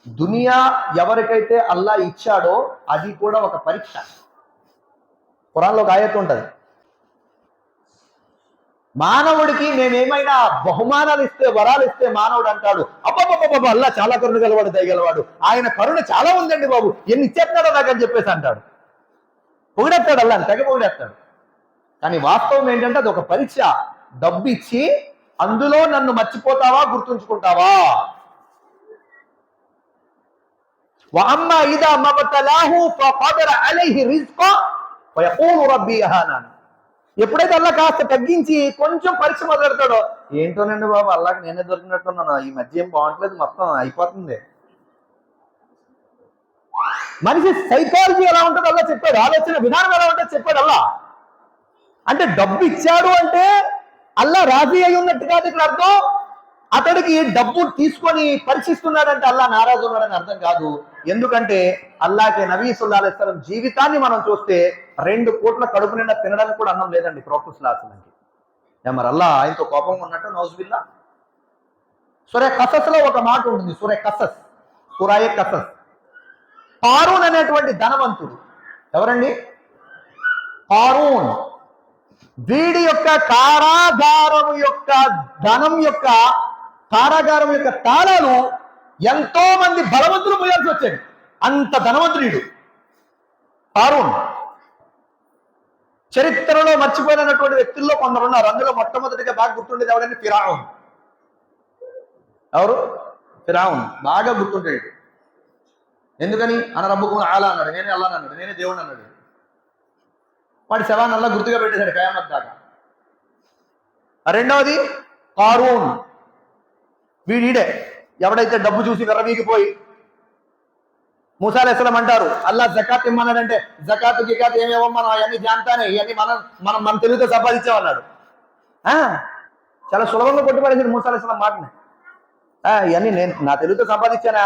[SPEAKER 1] దునియా ఎవరికైతే అల్లా ఇచ్చాడో అది కూడా ఒక పరీక్ష. ఖురాన్లో ఒక ఆయత్ ఉంటుంది, మానవుడికి మేమేమైనా బహుమానాలు ఇస్తే వరాలు ఇస్తే మానవుడు అంటాడు అబ్బబ్బబ్బబ్బ అల్లా చాలా కరుణ గలవాడు దయగలవాడు, ఆయన కరుణ చాలా ఉందండి బాబు, ఎన్ని ఇచ్చేస్తాడో నాకని చెప్పేసి అంటాడు. పొగిడేస్తాడు అల్లా, తెగ పొగిడేస్తాడు. కానీ వాస్తవం ఏంటంటే అది ఒక పరీక్ష. డబ్బు ఇచ్చి అందులో నన్ను మర్చిపోతావా గుర్తుంచుకుంటావా. వఅమ్మా ఇదా మబ్తలాహు ఫఖదర అలైహి రిజ్కా ఫయఖూలు రబ్బీ అహానాన్. ఎప్పుడైతే అల్లా కాస్త తగ్గించి కొంచెం పరీక్ష మొదలెడతాడో, ఏంటోనండి బాబు అల్లాకి నేనే దొరికినట్టున్నాను, ఈ మధ్య ఏం బాగుంటలేదు, మొత్తం అయిపోతుంది. మనిషి సైకాలజీ ఎలా ఉంటుందో అల్లా చెప్పాడు, ఆలోచన విధానం ఎలా ఉంటుందో చెప్పాడు అల్లా. అంటే డబ్బు ఇచ్చాడు అంటే అల్లా రాజీ అయి ఉన్నట్టు కాదు ఇక్కడ అర్థం. అతడికి డబ్బు తీసుకొని పరీక్షిస్తున్నాడంటే అల్లా నారాజు ఉన్నాడని అర్థం కాదు. ఎందుకంటే అల్లాకి నబీ సల్లల్లాహు అలైహి వసల్లం జీవితాన్ని మనం చూస్తే 2 పూట్ల కడుపు నిండా తినడానికి కూడా అన్నం లేదండి ప్రవక్త సల్లల్లాహు అలైహి వసల్లంకి. మరి అల్లా ఆయనతో కోపంగా ఉన్నట్టు నౌజుబిల్లా. సూరా కసస్లో ఒక మాట ఉంటుంది, సూరాయే కసస్. కారూన్ అనేటువంటి ధనవంతుడు ఎవరండి? కారూన్. వీడి యొక్క కారాగారం యొక్క ధనం యొక్క కారాగారం యొక్క తాళాలు ఎంతో మంది బలవంతులు పోయాల్సి వచ్చాడు. అంత ధనవంతుడు కారూన్. చరిత్రలో మర్చిపోయినటువంటి వ్యక్తుల్లో కొందరు ఉన్నారు. అందులో మొట్టమొదటిగా బాగా గుర్తుండేది ఎవరంటే ఫిరౌన్. ఎవరు? ఫిరౌన్ బాగా గుర్తుండేది. ఎందుకని? అన రబ్బుకుమ్ ఆలా అన్నాడు, నేనే అల్లా అన్నాడు, నేనే దేవుడు అన్నాడు. వాడి శవాన్ని అల్లా గుర్తుగా పెట్టేశాడు ఖయామత్ దాకా. రెండవది కారూన్. వీడే ఎవడైతే డబ్బు చూసి విర్రవీగిపోయి మూసా అలైహిస్సలాం అంటారు అల్లా జకాత్ ఇమ్మన్నాడంటే జకాత్ గికాత్ ఏమేమో అవన్నీ జాంతానే, ఇవన్నీ మన తెలుగుతో సంపాదించామన్నాడు. చాలా సులభంగా కొట్టుపడేసాడు మూసా అలైహిస్సలాం మాటని. ఇవన్నీ నేను నా తెలుగుతో సంపాదించానా?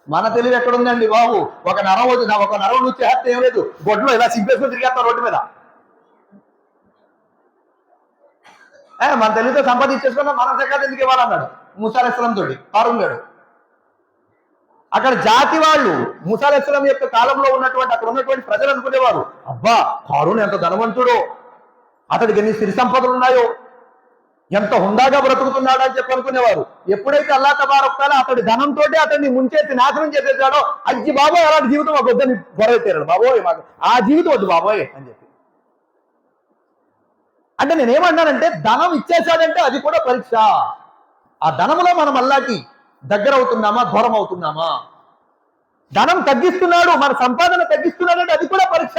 [SPEAKER 1] మన తెలివి ఎక్కడుందండి బాబు? ఒక నరం నువ్వు చేస్తే ఏం లేదు, గొడ్లో ఇలా సింపేసుకుని తిరిగేస్తాం రోడ్డు మీద. మన తెలివితో సంపాదించేసుకున్నా మన జకాత్ ఎందుకు ఇవ్వాలన్నాడు మూసా అలైహిస్సలాం తోటి కారూన్ గారు. అక్కడ జాతి వాళ్ళు మూసా అలైహిస్సలాం యొక్క కాలంలో ఉన్నటువంటి అక్కడ ఉన్నటువంటి ప్రజలు అనుకునేవారు, అబ్బా కారూన్ ఎంత ధనవంతుడు, అతడికి ఎన్ని సిరి సంపదలు ఉన్నాయో, ఎంత హుందాగా బ్రతుకుతున్నాడు అని చెప్పి అనుకునేవారు. ఎప్పుడైతే అల్లా తబారక్ తఆలా అతడి ధనంతో అతన్ని ముంచేసి నాశనం చేసేసాడో, అజ్జి బాబోయ్ అలాంటి జీవితం మాకు వద్దని గొడవ తీరాడు. బాబోయ్ మాకు ఆ జీవితం వద్దు బాబోయ్ అని చెప్పి. అంటే నేనేమన్నానంటే, ధనం ఇచ్చేసాడంటే అది కూడా పరీక్ష. ఆ ధనంలో మనం అల్లాకి దగ్గర అవుతున్నామా, దూరం అవుతున్నామా? ధనం తగ్గిస్తున్నాడు, మన సంపాదన తగ్గిస్తున్నాడంటే అది కూడా పరీక్ష.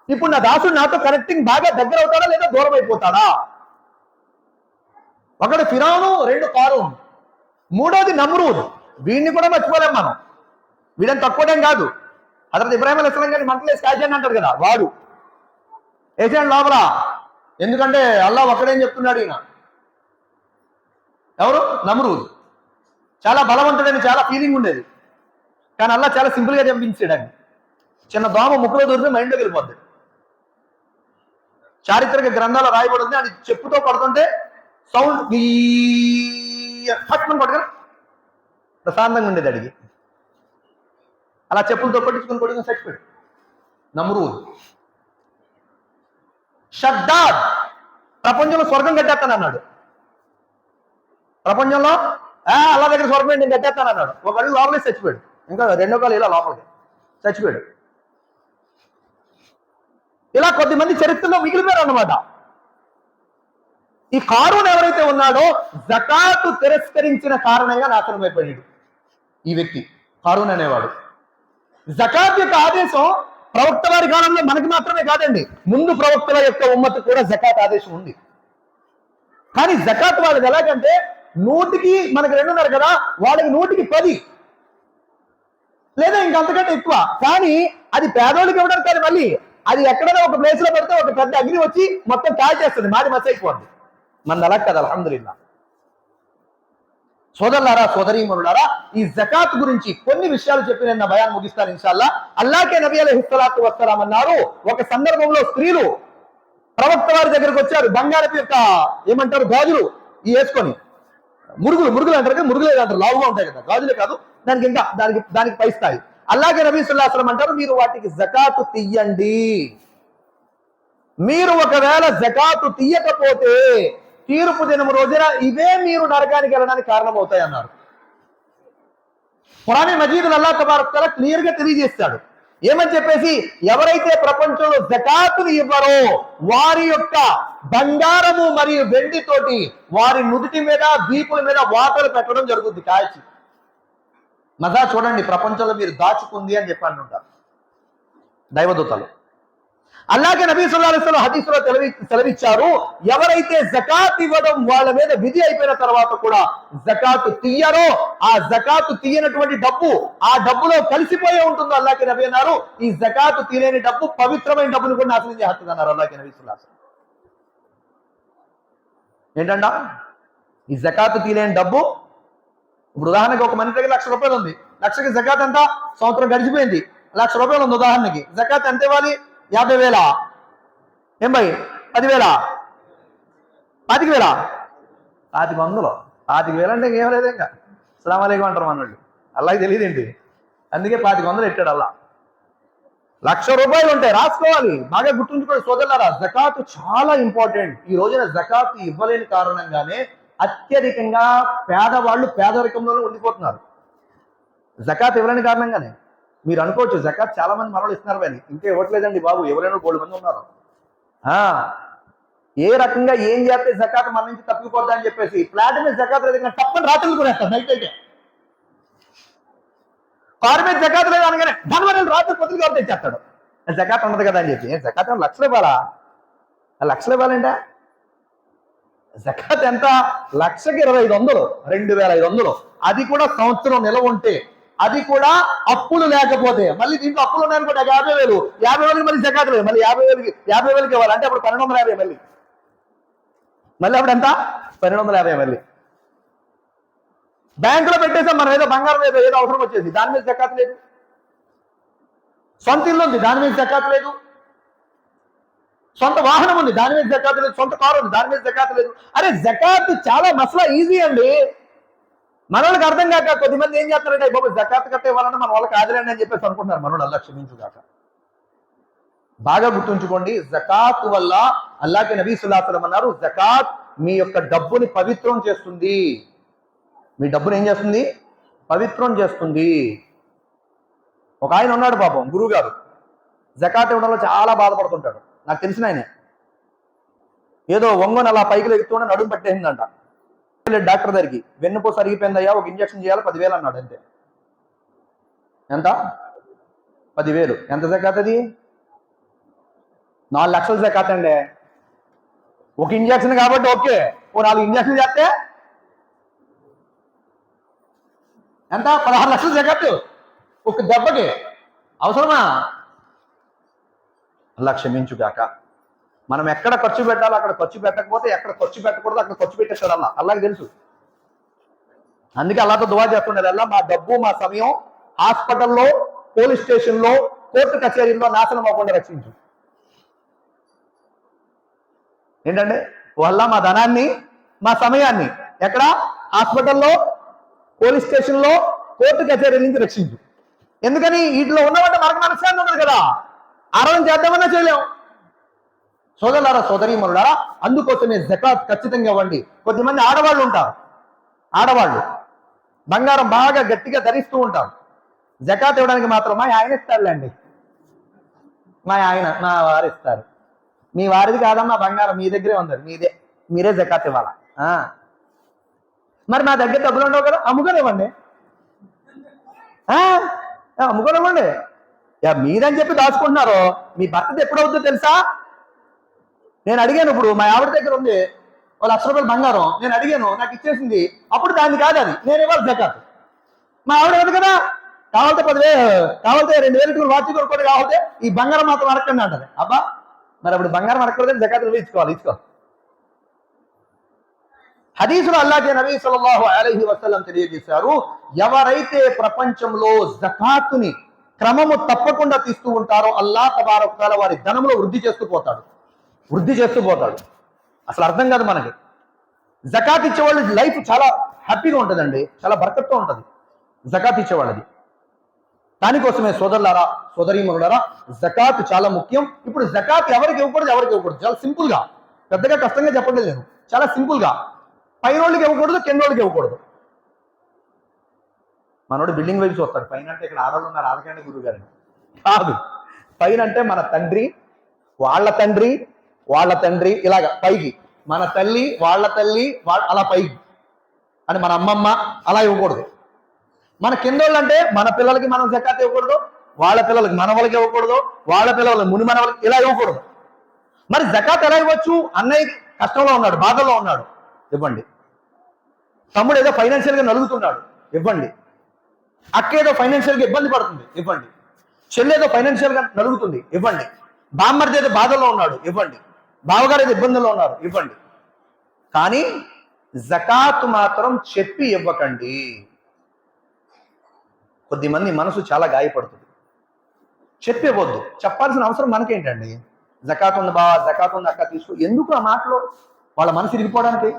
[SPEAKER 1] ఇప్పుడు నా దాసుడు నాతో కనెక్టింగ్ బాగా దగ్గర అవుతాడా లేదా దూరం అయిపోతాడా? ఒకడు ఫిరౌను, రెండు కారూన్, మూడోది నమ్రూద్. వీడిని కూడా మర్చిపోలేం మనం. వీడని తక్కువడేం కాదు. హజరత్ ఇబ్రాహిం అలైహిస్సలాం గారిని మంటలేసి కాల్చేయండి అంటారు కదా, వాడు వేసేయండి లోపల. ఎందుకంటే అల్లా ఒకడేం చెప్తున్నాడు, ఈయన ఎవరు? నమ్రూద్. చాలా బలవంతుడని చాలా ఫీలింగ్ ఉండేది, కానీ అల్లా చాలా సింపుల్ గా చంపించాడని. చిన్న దోమ ముక్కులో దూరితే మైండ్లోకి వెళ్ళిపోద్ది. చారిత్రక గ్రంథాలు రాయబడి ఉంది, అది చెప్పుతో పడుతుంటే సౌండ్ పట్టుకొని ప్రశాంతంగా ఉండేది అడిగి. అలా చెప్పులతో కొట్టించుకుని చచ్చిపోయాడు నమ్రూద్. షద్దాద్ ప్రపంచంలో స్వర్గం కట్టేస్తాను అన్నాడు. ప్రపంచంలో అల్లా దగ్గర స్వర్గం ఏంటి, నేను కట్టేస్తాను అన్నాడు. ఒక అడుగు లోపలేసి చచ్చిపోయాడు. ఇంకా రెండో కాలు ఇలా లోపలికి చచ్చిపోయాడు. ఇలా కొద్దిమంది చరిత్రలో మిగిలిపోయారు అన్నమాట. ఈ కారూన్ ఎవరైతే ఉన్నాడో, జకాతు తిరస్కరించిన కారణంగా నాశనం అయిపోయాడు ఈ వ్యక్తి, కారూన్ అనేవాడు. జకాత్ యొక్క ఆదేశం ప్రవక్త వారి కాలంలో మనకి మాత్రమే కాదండి, ముందు ప్రవక్తల యొక్క ఉమ్మత్ కూడా జకాత్ ఆదేశం ఉంది. కానీ జకాత్ వాళ్ళది ఎలాగంటే, 100కి మనకి 2.5 కదా, వాళ్ళకి 100కి 10 లేదా ఇంకంతకంటే ఎక్కువ. కానీ అది పేదోళ్ళకి ఇవ్వడం కాదు, మళ్ళీ అది ఎక్కడైనా ఒక ప్లేస్ లో పెడితే ఒక పెద్ద అగ్ని వచ్చి మొత్తం కాల్ చేస్తుంది, మాది మసైపోద్ది. మన అలా కదా, అల్హమ్దులిల్లాహ్. సోదరులారా, సోదరీమణులారా, ఈ జకాత్ గురించి కొన్ని విషయాలు చెప్పి నేను నా బయాన్ ముగిస్తాను ఇన్షాల్లా. అల్లాకే నబీ అలైహిస్సలాతు వస్సలాం అన్నారు, ఒక సందర్భంలో స్త్రీలు ప్రవక్త వారి దగ్గరకు వచ్చారు. బంగారపు యొక్క ఏమంటారు, గాజులు ఈ వేసుకొని, మురుగులు అంటారు కదా, మురుగులే అంటారు, లావుగా ఉంటాయి కదా, గాజులే కాదు, దానికి ఇంకా దానికి పై స్థాయి. అల్లాగే నబీ సల్లల్లాహు అలైహి వసల్లం అంటారు, మీరు వాటికి జకాతు తీయండి. మీరు ఒకవేళ జకాతు తీయకపోతే తీర్పు దినం రోజున ఇవే మీరు నరకానికి వెళ్ళడానికి కారణమవుతాయి అన్నారు. ఖురాన్ మజీద్ అల్లాహ్ తబారక్ తఆలా క్లియర్ గా తెలియజేస్తాడు. ఏమని చెప్పేసి, ఎవరైతే ప్రపంచంలో జకాతుని ఇవ్వరో వారి యొక్క బంగారము మరియు వెండితోటి వారి నుదుటి మీద, దీపుల మీద వాతలు పెట్టడం జరుగుద్ది కాల్చి. మజా చూడండి, ప్రపంచంలో మీరు దాచుకుంది అని చెప్పి అంటుంటారు దైవదూతలు. అల్లాగే నబీ సల్లల్లాహు అలైహి వసల్లం హదీసులో సెలవిచ్చారు, ఎవరైతే జకాత్ ఇవ్వడం వాళ్ళ మీద విధి అయిపోయిన తర్వాత కూడా జకాత్ తీయరో, ఆ జకాత్ తీయనటువంటి డబ్బు ఆ డబ్బులో కలిసిపోయే ఉంటుందో అల్లాగే నబీ అన్నారు. ఈ జకాత్ తీయలేని డబ్బు పవిత్రమైన డబ్బును కూడా నాశనం చేస్తుంది అన్నారు అల్లాగే నబీ సల్లల్లాహు అలైహి వసల్లం. ఏంటంట ఈ జకాత్ తీయలేని డబ్బు? ఇప్పుడు ఉదాహరణకి ఒక మనిషి దగ్గర 1,00,000 రూపాయలు ఉంది. లక్షకి జకాత్ ఎంత? సంవత్సరం గడిచిపోయింది, 1,00,000 రూపాయలు ఉంది ఉదాహరణకి. జకాత్ ఎంత ఇవ్వాలి? 50,000. ఏం భయ్, 10,000, 25,000, 2500. 25,000 అంటే ఏం లేదు, ఇంకా అస్సలాము అలైకుం అంటారు మనోళ్ళు. అల్లాకి తెలియదేంటి, అందుకే 2500 ఎట్టాడు అల్లా. 1,00,000 రూపాయలు ఉంటాయి, రాసుకోవాలి, బాగా గుర్తుంచుకోండి సోదరులారా. జకాత్ చాలా ఇంపార్టెంట్. ఈ రోజున జకాత్ ఇవ్వలేని కారణంగానే అత్యధికంగా పేదవాళ్ళు పేదరికంలోనే ఉండిపోతున్నారు. జకాత్ ఇవ్వలేని కారణంగానే. మీరు అనుకోవచ్చు జకాత్ చాలా మంది మనోళ్ళు ఇస్తున్నారు అని, ఇంకా ఇవ్వట్లేదండి బాబు, ఎవరైనా 3 మంది ఉన్నారు. ఏ రకంగా ఏం చేస్తే జకాత్ మన నుంచి తప్పిపోద్దా అని చెప్పేసి ఫ్లాట్ మీద జకాత్ లేదు తప్పని రాత్రులు కొనేస్తారు. నైట్ అయితే కారు మీద జకాత్ లేదు అనగానే దానివల్ల రాత్రి పొద్దులు కాబట్టి తెచ్చేస్తాడు, జకాత్ ఉండదు కదా అని చెప్పి. జకాత్ 1,00,000 ఇవ్వాలా? 1,00,000 ఇవ్వాలంటే జకాత్ ఎంత? 1,00,000కి 2,500, 2,500. అది కూడా సంవత్సరం నిలవ ఉంటే, అది కూడా అప్పులు లేకపోతే. మళ్ళీ దీంట్లో అప్పులు ఉన్నాయనుకోండి 50,000, 50,000కి మళ్ళీ జకాత్ లేదు, మళ్ళీ 50,000కి ఇవ్వాలి అంటే అప్పుడు 1,250. మళ్ళీ అప్పుడు ఎంత? 1,250. మళ్ళీ బ్యాంకులో పెట్టేసాం మనం, ఏదో బంగారం ఏదో అవసరం వచ్చేసి దాని మీద జకాత్ లేదు. సొంత ఇల్లు ఉంది, దాని మీద జకాత్ లేదు. సొంత వాహనం ఉంది, దాని మీద జకాత్ లేదు. సొంత కారు ఉంది, దాని మీద జకాత్ లేదు. అరే జకాత్ చాలా మసలా ఈజీ అండి. మన వాళ్ళకి అర్థం కాక కొద్దిమంది ఏం చేస్తారంటే, బాబు జకాత్ కట్టే వాళ్ళని మన వాళ్ళకి ఆదిలేండి అని చెప్పేసి అనుకుంటున్నారు. మనోడు అల్లా క్షమించుగాక. బాగా గుర్తుంచుకోండి, జకాత్ వల్ల అల్లాహ్కి నబీ సల్లల్లాహు అలైహి వసల్లం అన్నారు, జకాత్ మీ యొక్క డబ్బుని పవిత్రం చేస్తుంది. మీ డబ్బుని ఏం చేస్తుంది? పవిత్రం చేస్తుంది. ఒక ఆయన ఉన్నాడు పాపం, గురువు గారు, జకాత్ ఇవ్వడంలో చాలా బాధపడుతుంటాడు. నాకు తెలిసిన ఆయన. ఏదో ఒంగోని అలా పైకి ఎగుతుంటే నడుము పట్టేసిందంట. డాక్టర్ దగ్గరికి, వెన్నుపూస అరిగిపోయిందయ్యా, ఒక ఇంజక్షన్ చేయాలి, 10,000 అన్నాడు. అంతే. ఎంత? 10,000. ఎంత జకాత్ అది? 4 లక్షల జకాత్ అండి. ఒక ఇంజక్షన్ కాబట్టి ఓకే, ఓ 4 ఇంజక్షన్ చేస్తే ఎంత? 16 లక్షల జకాత్ ఒక దెబ్బకి. అవసరమా? అల్లా క్షమించుగాక. మనం ఎక్కడ ఖర్చు పెట్టాలో అక్కడ ఖర్చు పెట్టకపోతే, ఎక్కడ ఖర్చు పెట్టకూడదు అక్కడ ఖర్చు పెట్టేస్తాడు అల్లా. అల్లాకి తెలుసు. అందుకే అల్లాతో దువా చేస్తుండేది, అల్లా మా డబ్బు మా సమయం హాస్పిటల్లో, పోలీస్ స్టేషన్లో, కోర్టు కచేరీల్లో నాశనం అవ్వకుండా రక్షించు. ఏంటంటే వల్ల మా ధనాన్ని మా సమయాన్ని ఎక్కడ? హాస్పిటల్లో, పోలీస్ స్టేషన్లో, కోర్టు కచేరీ నుంచి రక్షించు. ఎందుకని? వీటిలో ఉన్నవంటే మనకు మనశ్శాంతి ఉండదు కదా, ఆరాధన చేద్దామన్నా చేయలేం. సోదరులారా, సోదరీమణులారా, అందుకోసమే జకాత్ ఖచ్చితంగా ఇవ్వండి. కొద్దిమంది ఆడవాళ్ళు ఉంటారు, ఆడవాళ్ళు బంగారం బాగా గట్టిగా ధరిస్తూ ఉంటారు. జకాత్ ఇవ్వడానికి మాత్రం మా ఆయన ఇస్తారులేండి, మా వారు ఇస్తారు. మీ వారిది కాదమ్మా బంగారం, మీ దగ్గరే ఉంది, మీరే జకాత్ ఇవ్వాలా. మరి మా దగ్గర డబ్బులు ఉండవు కదా, అమ్ముకొనివ్వండి, అమ్ముకొనివ్వండి. మీరని చెప్పి దాచుకుంటున్నారు. మీ భర్తది ఎప్పుడవుతుందో తెలుసా? నేను అడిగాను, ఇప్పుడు మా ఆవిడ దగ్గర ఉంది ఓ 1,00,000 రూపాయలు బంగారం. నేను అడిగాను, నాకు ఇచ్చేసింది. అప్పుడు దాన్ని కాదు, అది నేను ఇవ్వాలి జకాత్. మా ఆవిడ కాదు కదా, కావాలంటే 10,000, కావాలంటే 2,000 వాచి కొనుక్కోండి, కావాలంటే ఈ బంగారం మాత్రం అడగండి అంటది. అబ్బా, మరి అప్పుడు బంగారం అడగకూడదని జకాత్ ఇచ్చుకోవాలి. హదీసులో అల్లాహ్ నబీ సల్లల్లాహు అలైహి వసల్లం తెలియజేశారు, ఎవరైతే ప్రపంచంలో జకాతుని క్రమము తప్పకుండా తీస్తూ ఉంటారో అల్లాహ్ తబారక తఆలా వారి ధనంలో వృద్ధి చేస్తూ పోతాడు. అసలు అర్థం కాదు మనకి. జకాత్ ఇచ్చేవాళ్ళు లైఫ్ చాలా హ్యాపీగా ఉంటుందండి, చాలా బరకత్తో ఉంటుంది జకాత్ ఇచ్చేవాళ్ళది. దానికోసమే సోదరులారా, సోదరీమణులారా, జకాత్ చాలా ముఖ్యం. ఇప్పుడు జకాత్ ఎవరికి ఇవ్వకూడదు, చాలా సింపుల్ గా, పెద్దగా కష్టంగా చెప్పడం లేదు, చాలా సింపుల్ గా. పైనోళ్ళకి ఇవ్వకూడదు, కిందోళ్ళకి ఇవ్వకూడదు. మనోడు బిల్డింగ్ వైపు వస్తాడు, పైన అంటే ఇక్కడ ఆడవాళ్ళు ఉన్నారు, ఆడకండి గురువు గారిని కాదు. పైన అంటే మన తండ్రి, వాళ్ళ తండ్రి ఇలాగ పైకి, మన తల్లి, వాళ్ళ తల్లి, అలా పైకి అని, మన అమ్మమ్మ అలా ఇవ్వకూడదు. మన కిందోళ్ళు అంటే మన పిల్లలకి మనం జకాత్ ఇవ్వకూడదు, వాళ్ళ పిల్లలకి మన వాళ్ళకి ఇవ్వకూడదు, వాళ్ళ పిల్లలకి ముని మన వాళ్ళకి ఇలా ఇవ్వకూడదు. మరి జకాత్ ఎలా ఇవ్వచ్చు? అన్నయ్య కష్టంలో ఉన్నాడు, బాధల్లో ఉన్నాడు, ఇవ్వండి. తమ్ముడు ఏదో ఫైనాన్షియల్ గా నలుగుతున్నాడు, ఇవ్వండి. అక్క ఏదో ఫైనాన్షియల్ గా ఇబ్బంది పడుతుంది, ఇవ్వండి. చెల్లి ఏదో ఫైనాన్షియల్ గా నలుగుతుంది, ఇవ్వండి. బామ్మర్ది ఏదో బాధల్లో ఉన్నాడు, ఇవ్వండి. బావగారు ఏదో ఇబ్బందుల్లో ఉన్నారు, ఇవ్వండి. కానీ జకాత్ మాత్రం చెప్పి ఇవ్వకండి. కొద్దిమంది మనసు చాలా గాయపడుతుంది, చెప్పి ఇవ్వద్దు. చెప్పాల్సిన అవసరం మనకేంటండి? జకాత్ ఉంది బావా, జకాత్ ఉంది అక్క, తీసుకో. ఎందుకు ఆ మాటలో? వాళ్ళ మనసు ఇరిగిపోవడానికి.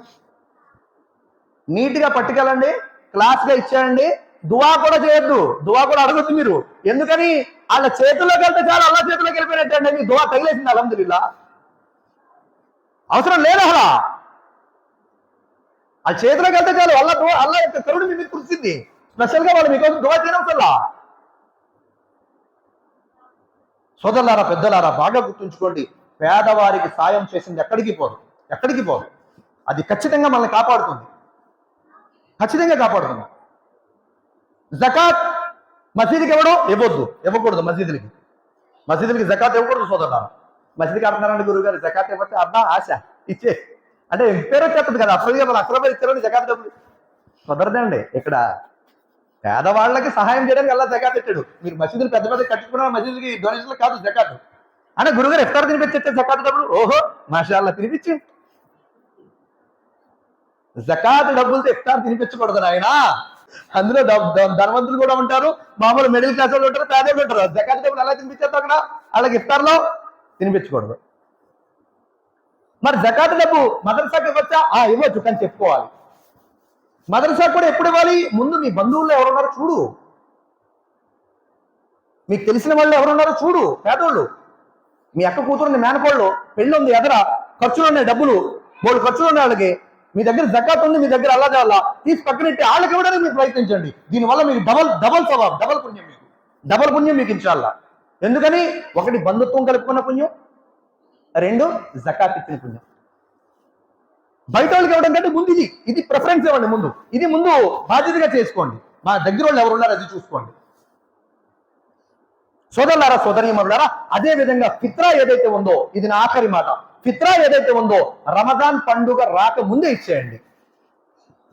[SPEAKER 1] నీట్గా పట్టుకెళ్ళండి, క్లాస్గా ఇచ్చేయండి, దువా కూడా చేయొద్దు, దువా కూడా అడగొద్దు మీరు. ఎందుకని? వాళ్ళ చేతుల్లోకి వెళ్తే చాలా అల్లా చేతుల్లోకి వెళ్ళిపోయినట్టండి. మీ దువా తగిలేసింది అల్హమ్దులిల్లాహ్, అవసరం లేదు అలా. ఆ చేతిలోకి వెళ్తే చాలు, అల్లా యొక్క కరుణ మీ మీద కురిసింది. స్పెషల్ గా వాళ్ళు మీకోసం దువా చేయనవసరంలా. సోదరులారా, పెద్దలారా, బాగా గుర్తుంచుకోండి, పేదవారికి సాయం చేసింది ఎక్కడికి పోదు. అది ఖచ్చితంగా మనల్ని కాపాడుతుంది, ఖచ్చితంగా కాపాడుతుంది. జకాత్ మసీదుకి ఇవ్వకూడదు. మసీదులకి జకాత్ ఇవ్వకూడదు సోదరులారా. మసీదుకి అంటున్నారండి గురువు గారు, జకాత్ ఇవ్వతే అబ్బా ఆశ ఇచ్చే అంటే పేరు వచ్చేస్తుంది కదా, అసలు ఇచ్చారని జకాత్ డబ్బులు కుదరదండి. ఇక్కడ పేదవాళ్ళకి సహాయం చేయడానికి అల్లా జకాత్ ఇచ్చాడు. మీరు మసీదులు పెద్ద కట్టుకున్న మసీదుకి డొనేషన్లు కాదు జకాత్. అంటే గురుగారు ఇఫ్తార్ తినిపించే జకాత్ డబ్బులు, ఓహో మాషాల్లా, తినిపించి. జకాత్ డబ్బులతో ఇఫ్తార్ తినిపించకూడదు ఆయన. అందులో ధనవంతులు కూడా ఉంటారు, మామూలు మిడిల్ క్లాస్ వాళ్ళు ఉంటారు, పేదవాళ్ళు ఉంటారు. జకాత్ డబ్బులు ఎలా తినిపించేస్తారు అక్కడ? వాళ్ళకి ఇఫ్తార్లో తినిపించకూడదు. మరి జకాత్ డబ్బు మదర్సాకి ఇవ్వచ్చా? ఇవ్వచ్చు, కానీ చెప్పుకోవాలి. మదర్సా కూడా ఎప్పుడు ఇవ్వాలి? ముందు మీ బంధువుల్లో ఎవరున్నారో చూడు, మీకు తెలిసిన వాళ్ళు ఎవరున్నారో చూడు. పేదోళ్ళు, మీ అక్క కూతురు మేనకోళ్ళు పెళ్ళి ఉంది ఎదరా, ఖర్చులు ఉన్నాయి, డబ్బులు మూడు ఖర్చులు ఉన్నాయి వాళ్ళకి, మీ దగ్గర జకాత్ ఉంది, మీ దగ్గర అల్లా అల్లా తీసి పక్కనెట్టి వాళ్ళకి ఇవ్వడానికి మీరు ప్రయత్నించండి. దీనివల్ల మీకు డబల్ స్వభావం, డబల్ పుణ్యం మీకు ఇన్షాల్లా. ఎందుకని? ఒకటి బంధుత్వం కలుపుకున్న పుణ్యం, రెండు జకాత్ ఇచ్చిన పుణ్యం. బయట వాళ్ళకి ఇవ్వడం కంటే ముందు ఇది ప్రిఫరెన్స్ ఇవ్వండి. ఇది ముందు బాధ్యతగా చేసుకోండి. మా దగ్గర వాళ్ళు ఎవరు ఉన్నారు అది చూసుకోండి. సోదరులారా, సోదరీమణులారా, అదే విధంగా ఫిత్రా ఏదైతే ఉందో, ఇది నా ఆఖరి మాట, ఫిత్రా ఏదైతే ఉందో రమజాన్ పండుగ రాక ముందే ఇచ్చేయండి.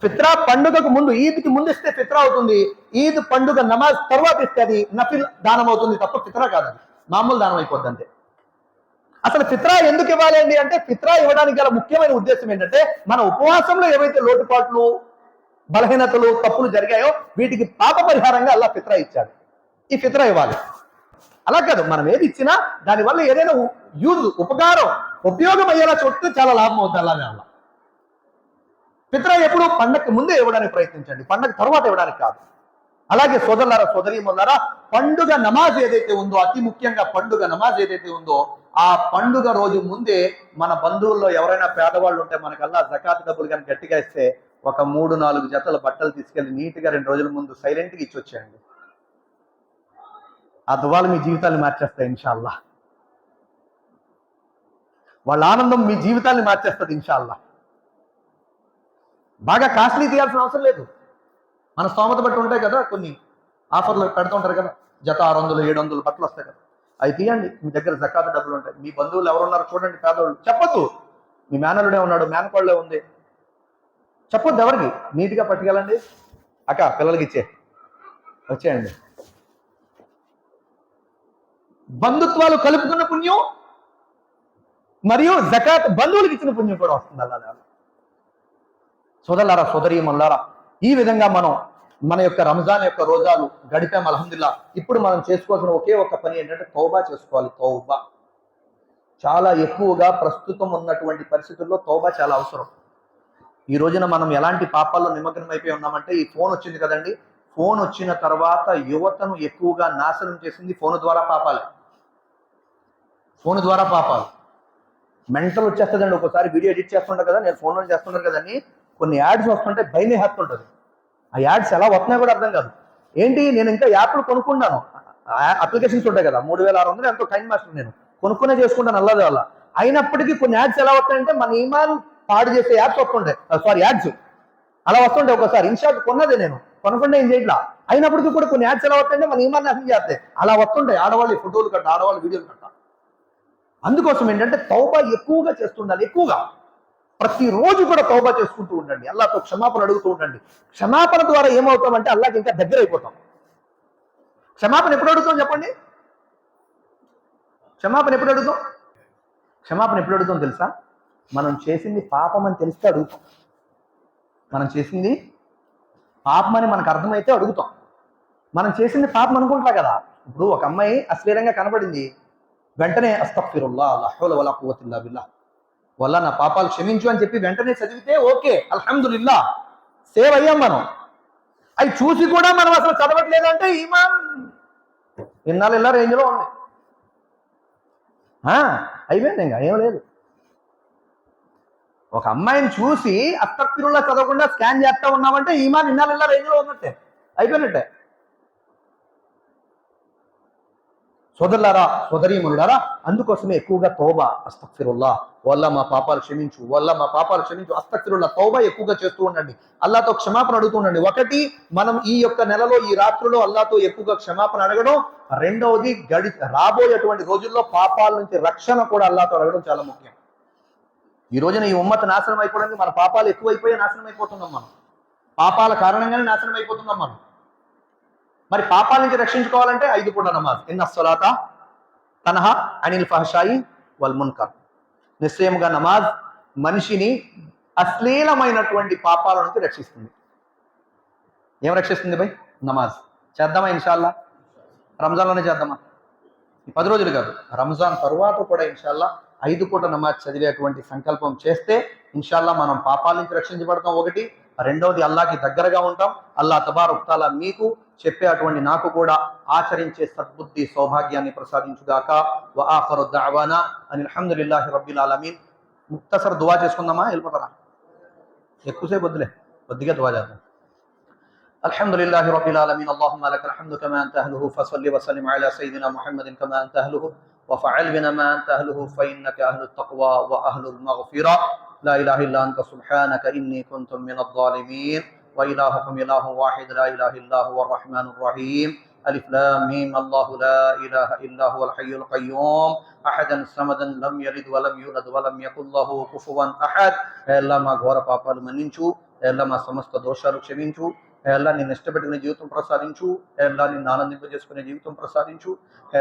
[SPEAKER 1] ఫిత్రా పండుగకు ముందు, ఈద్కి ముందు ఇస్తే ఫిత్రా అవుతుంది. ఈద్ పండుగ నమాజ్ తర్వాత ఇస్తే అది నఫిల్ దానం అవుతుంది తప్ప ఫిత్రా కాదండి, మామూలు దానం అయిపోద్ది అంతే. అసలు ఫిత్రా ఎందుకు ఇవ్వాలి అంటే, ఫిత్రా ఇవ్వడానికి గల ముఖ్యమైన ఉద్దేశం ఏంటంటే, మన ఉపవాసంలో ఏవైతే లోటుపాట్లు, బలహీనతలు, తప్పులు జరిగాయో వీటికి పాప పరిహారంగా అల్లా ఫిత్రా ఇచ్చాడు. ఈ ఫిత్రా ఇవ్వాలి. అలా కాదు, మనం ఏది ఇచ్చినా దానివల్ల ఏదైనా ఉపకారం, ఉపయోగం అయ్యేలా చూస్తే చాలా లాభం అవుతుంది. అలానే అలా ఫిత్రా ఎప్పుడు పండగకి ముందే ఇవ్వడానికి ప్రయత్నించండి, పండగ తర్వాత ఇవ్వడానికి కాదు. అలాగే సోదరులారా, సోదరీమణులారా, పండుగ నమాజ్ ఏదైతే ఉందో, అతి ముఖ్యంగా పండుగ నమాజ్ ఏదైతే ఉందో, ఆ పండుగ రోజు ముందే మన బంధువుల్లో ఎవరైనా పేదవాళ్ళు ఉంటే మనకల్లా జకాత్ డబ్బులు కానీ గట్టిగా ఇస్తే ఒక 3-4 జతల బట్టలు తీసుకెళ్లి నీట్గా 2 రోజుల ముందు సైలెంట్గా ఇచ్చి వచ్చేయండి. ఆ దువాలు మీ జీవితాన్ని మార్చేస్తాయి ఇన్షాల్లా. వాళ్ళ ఆనందం మీ జీవితాన్ని మార్చేస్తుంది ఇన్షాల్లా. బాగా కాస్ట్లీ తీయాల్సిన అవసరం లేదు. మన స్తోమత బట్టి ఉంటాయి కదా, కొన్ని ఆఫర్లు పెడుతుంటారు కదా, జత 600-700 బట్టలు వస్తాయి కదా, అవి తీయండి. మీ దగ్గర జకాత్ డబ్బులు ఉంటాయి. మీ బంధువులు ఎవరున్నారు చూడండి, పేదవాళ్ళు, చెప్పొద్దు మీ మేనలుడే ఉన్నాడు, మేనకోళ్ళే ఉంది, చెప్పొద్దు ఎవరికి, నీట్గా పట్టుకెళ్ళండి. అక్క పిల్లలకి వచ్చేయండి. బంధుత్వాలు కలుపుకున్న పుణ్యం మరియు జకాత్ బంధువులకు ఇచ్చిన పుణ్యం కూడా వస్తుంది అలా. సోదరులారా, సోదరీమణులారా, ఈ విధంగా మనం మన యొక్క రంజాన్ యొక్క రోజాలు గడిపాం అల్హమ్దులిల్లాహ్. ఇప్పుడు మనం చేసుకోవాల్సిన ఒకే ఒక్క పని ఏంటంటే తౌబా చేసుకోవాలి. తౌబా చాలా ఎక్కువగా ప్రస్తుతం ఉన్నటువంటి పరిస్థితుల్లో తౌబా చాలా అవసరం. ఈ రోజున మనం ఎలాంటి పాపాల్లో నిమగ్నం అయిపోయి ఉన్నామంటే, ఈ ఫోన్ వచ్చింది కదండి, ఫోన్ వచ్చిన తర్వాత యువతను ఎక్కువగా నాశనం చేసింది ఫోన్ ద్వారా పాపాలే. ఫోన్ ద్వారా పాపాలు, మెంటల్ వచ్చేస్తుందండి. ఒకసారి వీడియో ఎడిట్ చేస్తుంటారు కదా, నేను ఫోన్లో చేస్తుంటాను కదండి, కొన్ని యాడ్స్ వస్తుంటే భయమే హత్తుంటుంది. ఆ యాడ్స్ ఎలా వస్తున్నాయో కూడా అర్థం కాదు. ఏంటి, నేను ఇంకా యాప్లు కొనుక్కున్నాను, అప్లికేషన్స్ ఉంటాయి కదా, 3600 ఎంతో కైన్ మాస్టర్ నేను కొనుక్కునే చేసుకుంటాను అల్లది వల్ల. అయినప్పటికీ కొన్ని యాడ్స్ ఎలా వస్తాయంటే మన ఈమాన్ పాడు చేసే యాప్స్ వస్తుంటాయి, యాడ్స్ అలా వస్తుంటాయి. ఒకసారి ఇన్షాట్ కొన్నదే నేను, కొనకుండా ఏం చేయట్లా, అయినప్పటికీ కూడా కొన్ని యాడ్స్ ఎలా వస్తాయంటే మన ఈమాన్ నాశనం చేస్తాయి. అలా వస్తుంటాయి. ఆడవాళ్ళు ఫోటోలు కట్ట, ఆడవాళ్ళు వీడియోలు కట్ట. అందుకోసం ఏంటంటే తౌబా ఎక్కువగా చేస్తుండాలి. ఎక్కువగా ప్రతిరోజు కూడా తౌబా చేసుకుంటూ ఉండండి. అల్లాహ్తో క్షమాపణ అడుగుతూ ఉండండి. క్షమాపణ ద్వారా ఏమవుతామంటే అల్లాహ్కి ఇంకా దగ్గర అయిపోతాం. క్షమాపణ ఎప్పుడు అడుగుతాం చెప్పండి? క్షమాపణ ఎప్పుడు అడుగుతాం తెలుసా? మనం చేసింది పాపం అని తెలిస్తే అడుగుతాం. మనం చేసింది పాపం అని మనకు అర్థమైతే అడుగుతాం. మనం చేసింది పాపం అనుకుంటా కదా. ఇప్పుడు ఒక అమ్మాయి అశ్లీలంగా కనబడింది, వెంటనే అస్తగ్ఫిరుల్లాహ్ లా హౌల వలా ఖువ్వత ఇల్లా బిల్లాహ్, వల్ల నా పాపాలు క్షమించు అని చెప్పి వెంటనే చదివితే ఓకే, అల్హమ్దులిల్లాహ్, సేవ్ అయ్యాం మనం. అవి చూసి కూడా మనం అసలు చదవట్లేదంటే ఈమాన్ ఇన్నాళ్ళ రేంజ్లో ఉంది. అయిపోయింది, ఇంకా ఏం లేదు. ఒక అమ్మాయిని చూసి అస్తగ్ఫిరుల్లాహ్ చదవకుండా స్కాన్ చేస్తా ఉన్నామంటే ఈమాన్ ఇన్నాళ్ళ రేంజ్లో ఉన్నట్టే, అయిపోయినట్టే. సోదరులారా, సోదరీమణులారా, అందుకోసమే ఎక్కువగా తౌబా, అస్తగ్ఫిరుల్లాహ్, వల్ల మా పాపాలు క్షమించు, అస్తగ్ఫిరుల్లాహ్, తౌబా ఎక్కువగా చేస్తూ ఉండండి. అల్లాహ్తో క్షమాపణ అడుగుతూ ఉండండి. ఒకటి, మనం ఈ యొక్క నెలలో, ఈ రాత్రిలో అల్లాహ్తో ఎక్కువగా క్షమాపణ అడగడం. రెండవది, రాబోయేటువంటి రోజుల్లో పాపాల నుంచి రక్షణ కూడా అల్లాహ్తో అడగడం చాలా ముఖ్యం. ఈ రోజున ఈ ఉమ్మత నాశనం అయిపోవడానికి మన పాపాలు ఎక్కువైపోయి నాశనం అయిపోతున్నాం. మనం పాపాల కారణంగానే నాశనం అయిపోతున్నాం మనం. మరి పాపాల నుంచి రక్షించుకోవాలంటే 5 పూట నమాజ్. ఇన్న స్సలాత తన్హా అనిల్ ఫహషాయి వల్ మున్కర్. నిశ్చయముగా నమాజ్ మనిషిని అశ్లీలమైనటువంటి పాపాల నుంచి రక్షిస్తుంది. ఏం రక్షిస్తుంది భయ్? నమాజ్. చేద్దామా ఇన్షాల్లా? రంజాన్లోనే చేద్దామా? ఈ 10 రోజులు కాదు, రంజాన్ తరువాత కూడా ఇన్షాల్లా 5 పూట నమాజ్ చదివేటువంటి సంకల్పం చేస్తే ఇన్షాల్లా మనం పాపాల నుంచి రక్షించబడతాం. ఒకటి. రెండవది, అల్లాహకి దగ్గరగా ఉంటాం. అల్లాహ్ తబారక్ తఆలా మీకు చెప్పే అటువంటి నాకు కూడా ఆచరించే సద్బుద్ధి సౌభాగ్యాన్ని ప్రసాదించుగాక. వ ఆఖిరు దఅవానా అనిల్ హమ్దులిల్లాహి రబ్బిల్ ఆలమీన్. ముక్తసర దువా చేసుకుందామా, వెళ్ళిపోతారా? ఎక్కువసేపు వద్దులే, కొద్దిగా దువా చేద్దాం. అల్హమ్దులిల్లాహి రబ్బిల్ ఆలమీన్ అల్లాహుమ్మ లకల్ హమ్దు కమా అంత అహ్లుహు ఫసల్లి వసల్లిం అలా సయ్యిదినా ముహమ్మదిన్ కమా అంత అహ్లుహు వఫఅల్ బినా మా అంత అహ్లుహు ఫఇన్నక అహ్లుత్ తఖ్వా వఅహ్లుల్ మగ్ఫిరా లా ఇలాహ ఇల్లా అంత సుబ్హానక ఇన్నీ కుంతు మినద్ ਜ਼ਾలిమీన్ وإلهكم إله واحد لا إله إلا هو الرحمن الرحيم ألف لام ميم الله لا إله إلا هو الحي القيوم أحدا صمدا لم يلد ولم يولد ولم يكن له كفوا أحد ألا ما ఘోర పాపాలు మన్నించు, అల్లా మా సమస్త దోషాలు క్షమించు, అల్లా నిన్ను ఇష్టపెట్టుకునే జీవితం ప్రసాదించు, అల్లా నిన్ను ఆనందింపజేసుకునే జీవితం ప్రసాదించు,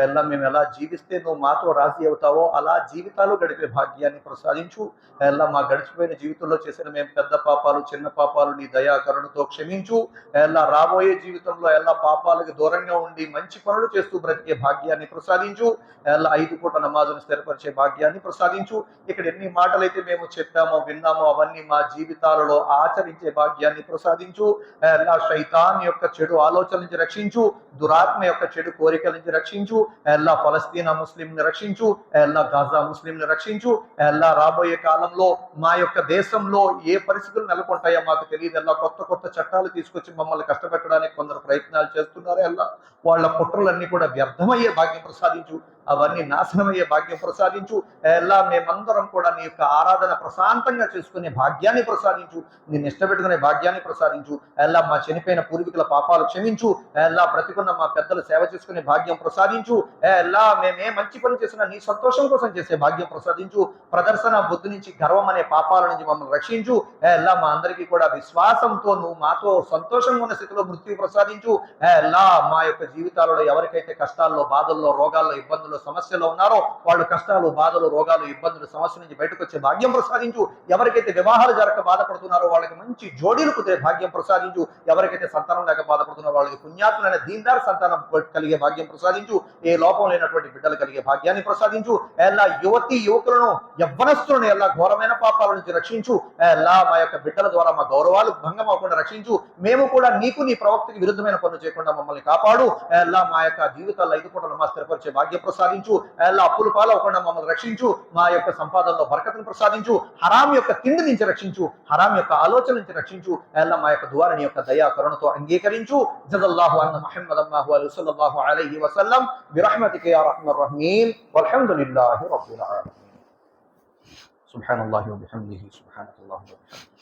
[SPEAKER 1] అల్లా మేము ఎలా జీవిస్తే నువ్వు మాతో రాజీ అవుతావో అలా జీవితాలు గడిపే భాగ్యాన్ని ప్రసాదించు, అల్లా మా గడిచిపోయిన జీవితంలో చేసిన మేము పెద్ద పాపాలు చిన్న పాపాలు నీ దయా కరుణతో క్షమించు, అల్లా రాబోయే జీవితంలో అల్లా పాపాలకు దూరంగా ఉండి మంచి పనులు చేస్తూ బ్రతికే భాగ్యాన్ని ప్రసాదించు, అల్లా 5 పూట నమాజును స్థిరపరిచే భాగ్యాన్ని ప్రసాదించు. ఇక్కడ ఎన్ని మాటలైతే మేము చెప్పామో విన్నామో అవన్నీ మా జీవితాలలో ఆచరించే భాగ్యాన్ని ప్రసాదించు. అల్లా శైతాన్ యొక్క చెడు ఆలోచన నుంచి రక్షించు, దురాత్మ యొక్క చెడు కోరికల నుంచి రక్షించు, అల్లా ఫలస్తీనా ముస్లింని రక్షించు, అల్లా గాజా ముస్లింని రక్షించు, అల్లా రాబోయే కాలంలో మా యొక్క దేశంలో ఏ పరిస్థితులు నెలకొంటాయో మాకు తెలియదు. అల్లా కొత్త కొత్త చట్టాలు తీసుకొచ్చి మమ్మల్ని కష్టపెట్టడానికి కొందరు ప్రయత్నాలు చేస్తున్నారు. అల్లా వాళ్ళ కుట్రలన్నీ కూడా వ్యర్థమయ్యే భాగ్యం ప్రసాదించు, అవన్నీ నాశనమయ్యే భాగ్యం ప్రసాదించు. అల్లా మేమందరం కూడా నీ యొక్క ఆరాధన ప్రశాంతంగా చేసుకునే భాగ్యాన్ని ప్రసాదించు, నిన్ను ఇష్టపెట్టుకునే భాగ్యాన్ని ప్రసాదించు. అల్లా మా చనిపోయిన పూర్వీకుల పాపాలు క్షమించు, అల్లా బ్రతికున్న మా పెద్దలు సేవ చేసుకునే భాగ్యం ప్రసాదించు. అల్లా మేమే మంచి పని చేసినా నీ సంతోషం కోసం చేసే భాగ్యం ప్రసాదించు. ప్రదర్శన బుద్ధి నుంచి, గర్వం అనే పాపాల నుంచి మమ్మల్ని రక్షించు. అల్లా మా అందరికీ కూడా విశ్వాసంతో నువ్వు మాతో సంతోషంగా ఉన్న స్థితిలో మృత్యు ప్రసాదించు. అల్లా మా యొక్క జీవితాలలో ఎవరికైతే కష్టాల్లో, బాధల్లో, రోగాల్లో, ఇబ్బందుల్లో, సమస్యలో ఉన్నారో వాళ్ళు కష్టాలు, బాధలు, రోగాలు, ఇబ్బందులు, సమస్య నుంచి బయటకు వచ్చే భాగ్యం ప్రసాదించు. ఎవరికైతే వివాహాలు జరగక బాధపడుతున్నారో వాళ్ళకి మంచి జోడీలు కుదిరే భాగ్యం ప్రసాదించు. ఎవరికైతే సంతానం లేక బాధపడుతున్నారో వాళ్ళకి పుణ్యాత్ములైన దీన్దార్ సంతానం కలిగే భాగ్యం ప్రసాదించు. ఏ లోపం లేనటువంటి బిడ్డలు కలిగే భాగ్యాన్ని ప్రసాదించు. ఎలా యువతి యువకులను, యవ్వనస్తులను ఎలా ఘోరమైన పాపాల నుంచి రక్షించు. ఎలా మా యొక్క బిడ్డల ద్వారా మా గౌరవాలు భంగం అవ్వకుండా రక్షించు. మేము కూడా నీకు, నీ ప్రవక్తకి విరుద్ధమైన పనులు చేయకుండా మమ్మల్ని కాపాడు. ఎలా మా యొక్క జీవితాల్లో 5 పూటలు నమాజ్ స్థిరపరిచే భాగ్యం ప్రసాదించు. ఎలా అప్పులు పాలవకుండా మమ్మల్ని రక్షించు. మా యొక్క సంపాదనలో బరకతును ప్రసాదించు. హరాం యొక్క తిండి నుంచి రక్షించు, హరాం యొక్క ఆలోచన నుంచి రక్షించు. ఎలా మా యొక్క దుఆని యొక్క దయా కరుణతో అంగీకరించు. జజల్లాహు అన్న ముహమ్మద్ సల్లల్లాహు అలైహి వసల్లం బిరహ్మతిక యా రహ్మర్ రహీమ్ వల్హమ్దులిల్లాహి రబ్బిల్ ఆలమీన్. సుబ్హానల్లాహి వ బిహమ్దిహి సుబ్హానల్లాహి వ బిహమ్దిహి.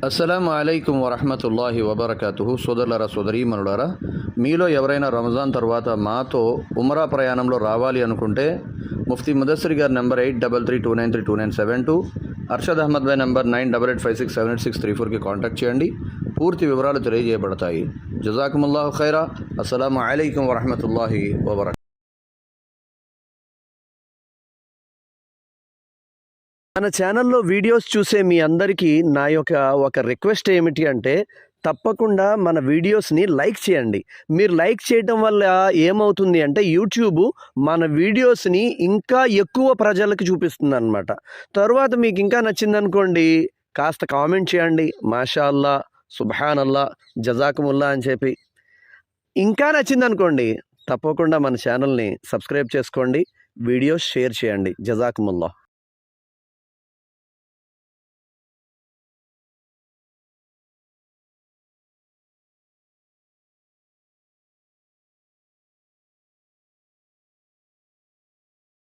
[SPEAKER 2] అస్సలాము అలైకుం వరహమతుల్లాహి వబరకాతుహు. సోదరులారా, సోదరీమణులారా, మీలో ఎవరైనా రంజాన్ తర్వాత మాతో ఉమ్రా ప్రయాణంలో రావాలి అనుకుంటే ముఫ్తీ ముదస్సిర్ గారి నెంబర్ 8332932972, అర్షద్ అహ్మద్ భాయ్ నెంబర్ 9885678634కి కాంటాక్ట్ చేయండి. పూర్తి వివరాలు తెలియజేయబడతాయి. జజాకుముల్లాహు ఖైరా. అస్సలాము అలైకుం వరహమతుల్లాహి వబరకాతుహు. మన ఛానల్లో వీడియోస్ చూసే మీ అందరికీ నా యొక్క ఒక రిక్వెస్ట్ ఏమిటి అంటే, తప్పకుండా మన వీడియోస్ని లైక్ చేయండి. మీరు లైక్ చేయడం వల్ల ఏమవుతుంది అంటే యూట్యూబ్ మన వీడియోస్ని ఇంకా ఎక్కువ ప్రజలకు చూపిస్తుంది అన్నమాట. తర్వాత మీకు ఇంకా నచ్చిందనుకోండి, కాస్త కామెంట్ చేయండి, మాషా అల్లా, సుబ్హానల్లా, జజాకుముల్లా అని చెప్పి. ఇంకా నచ్చిందనుకోండి, తప్పకుండా మన ఛానల్ని సబ్స్క్రైబ్ చేసుకోండి, వీడియోస్ షేర్ చేయండి. జజాకుముల్లా.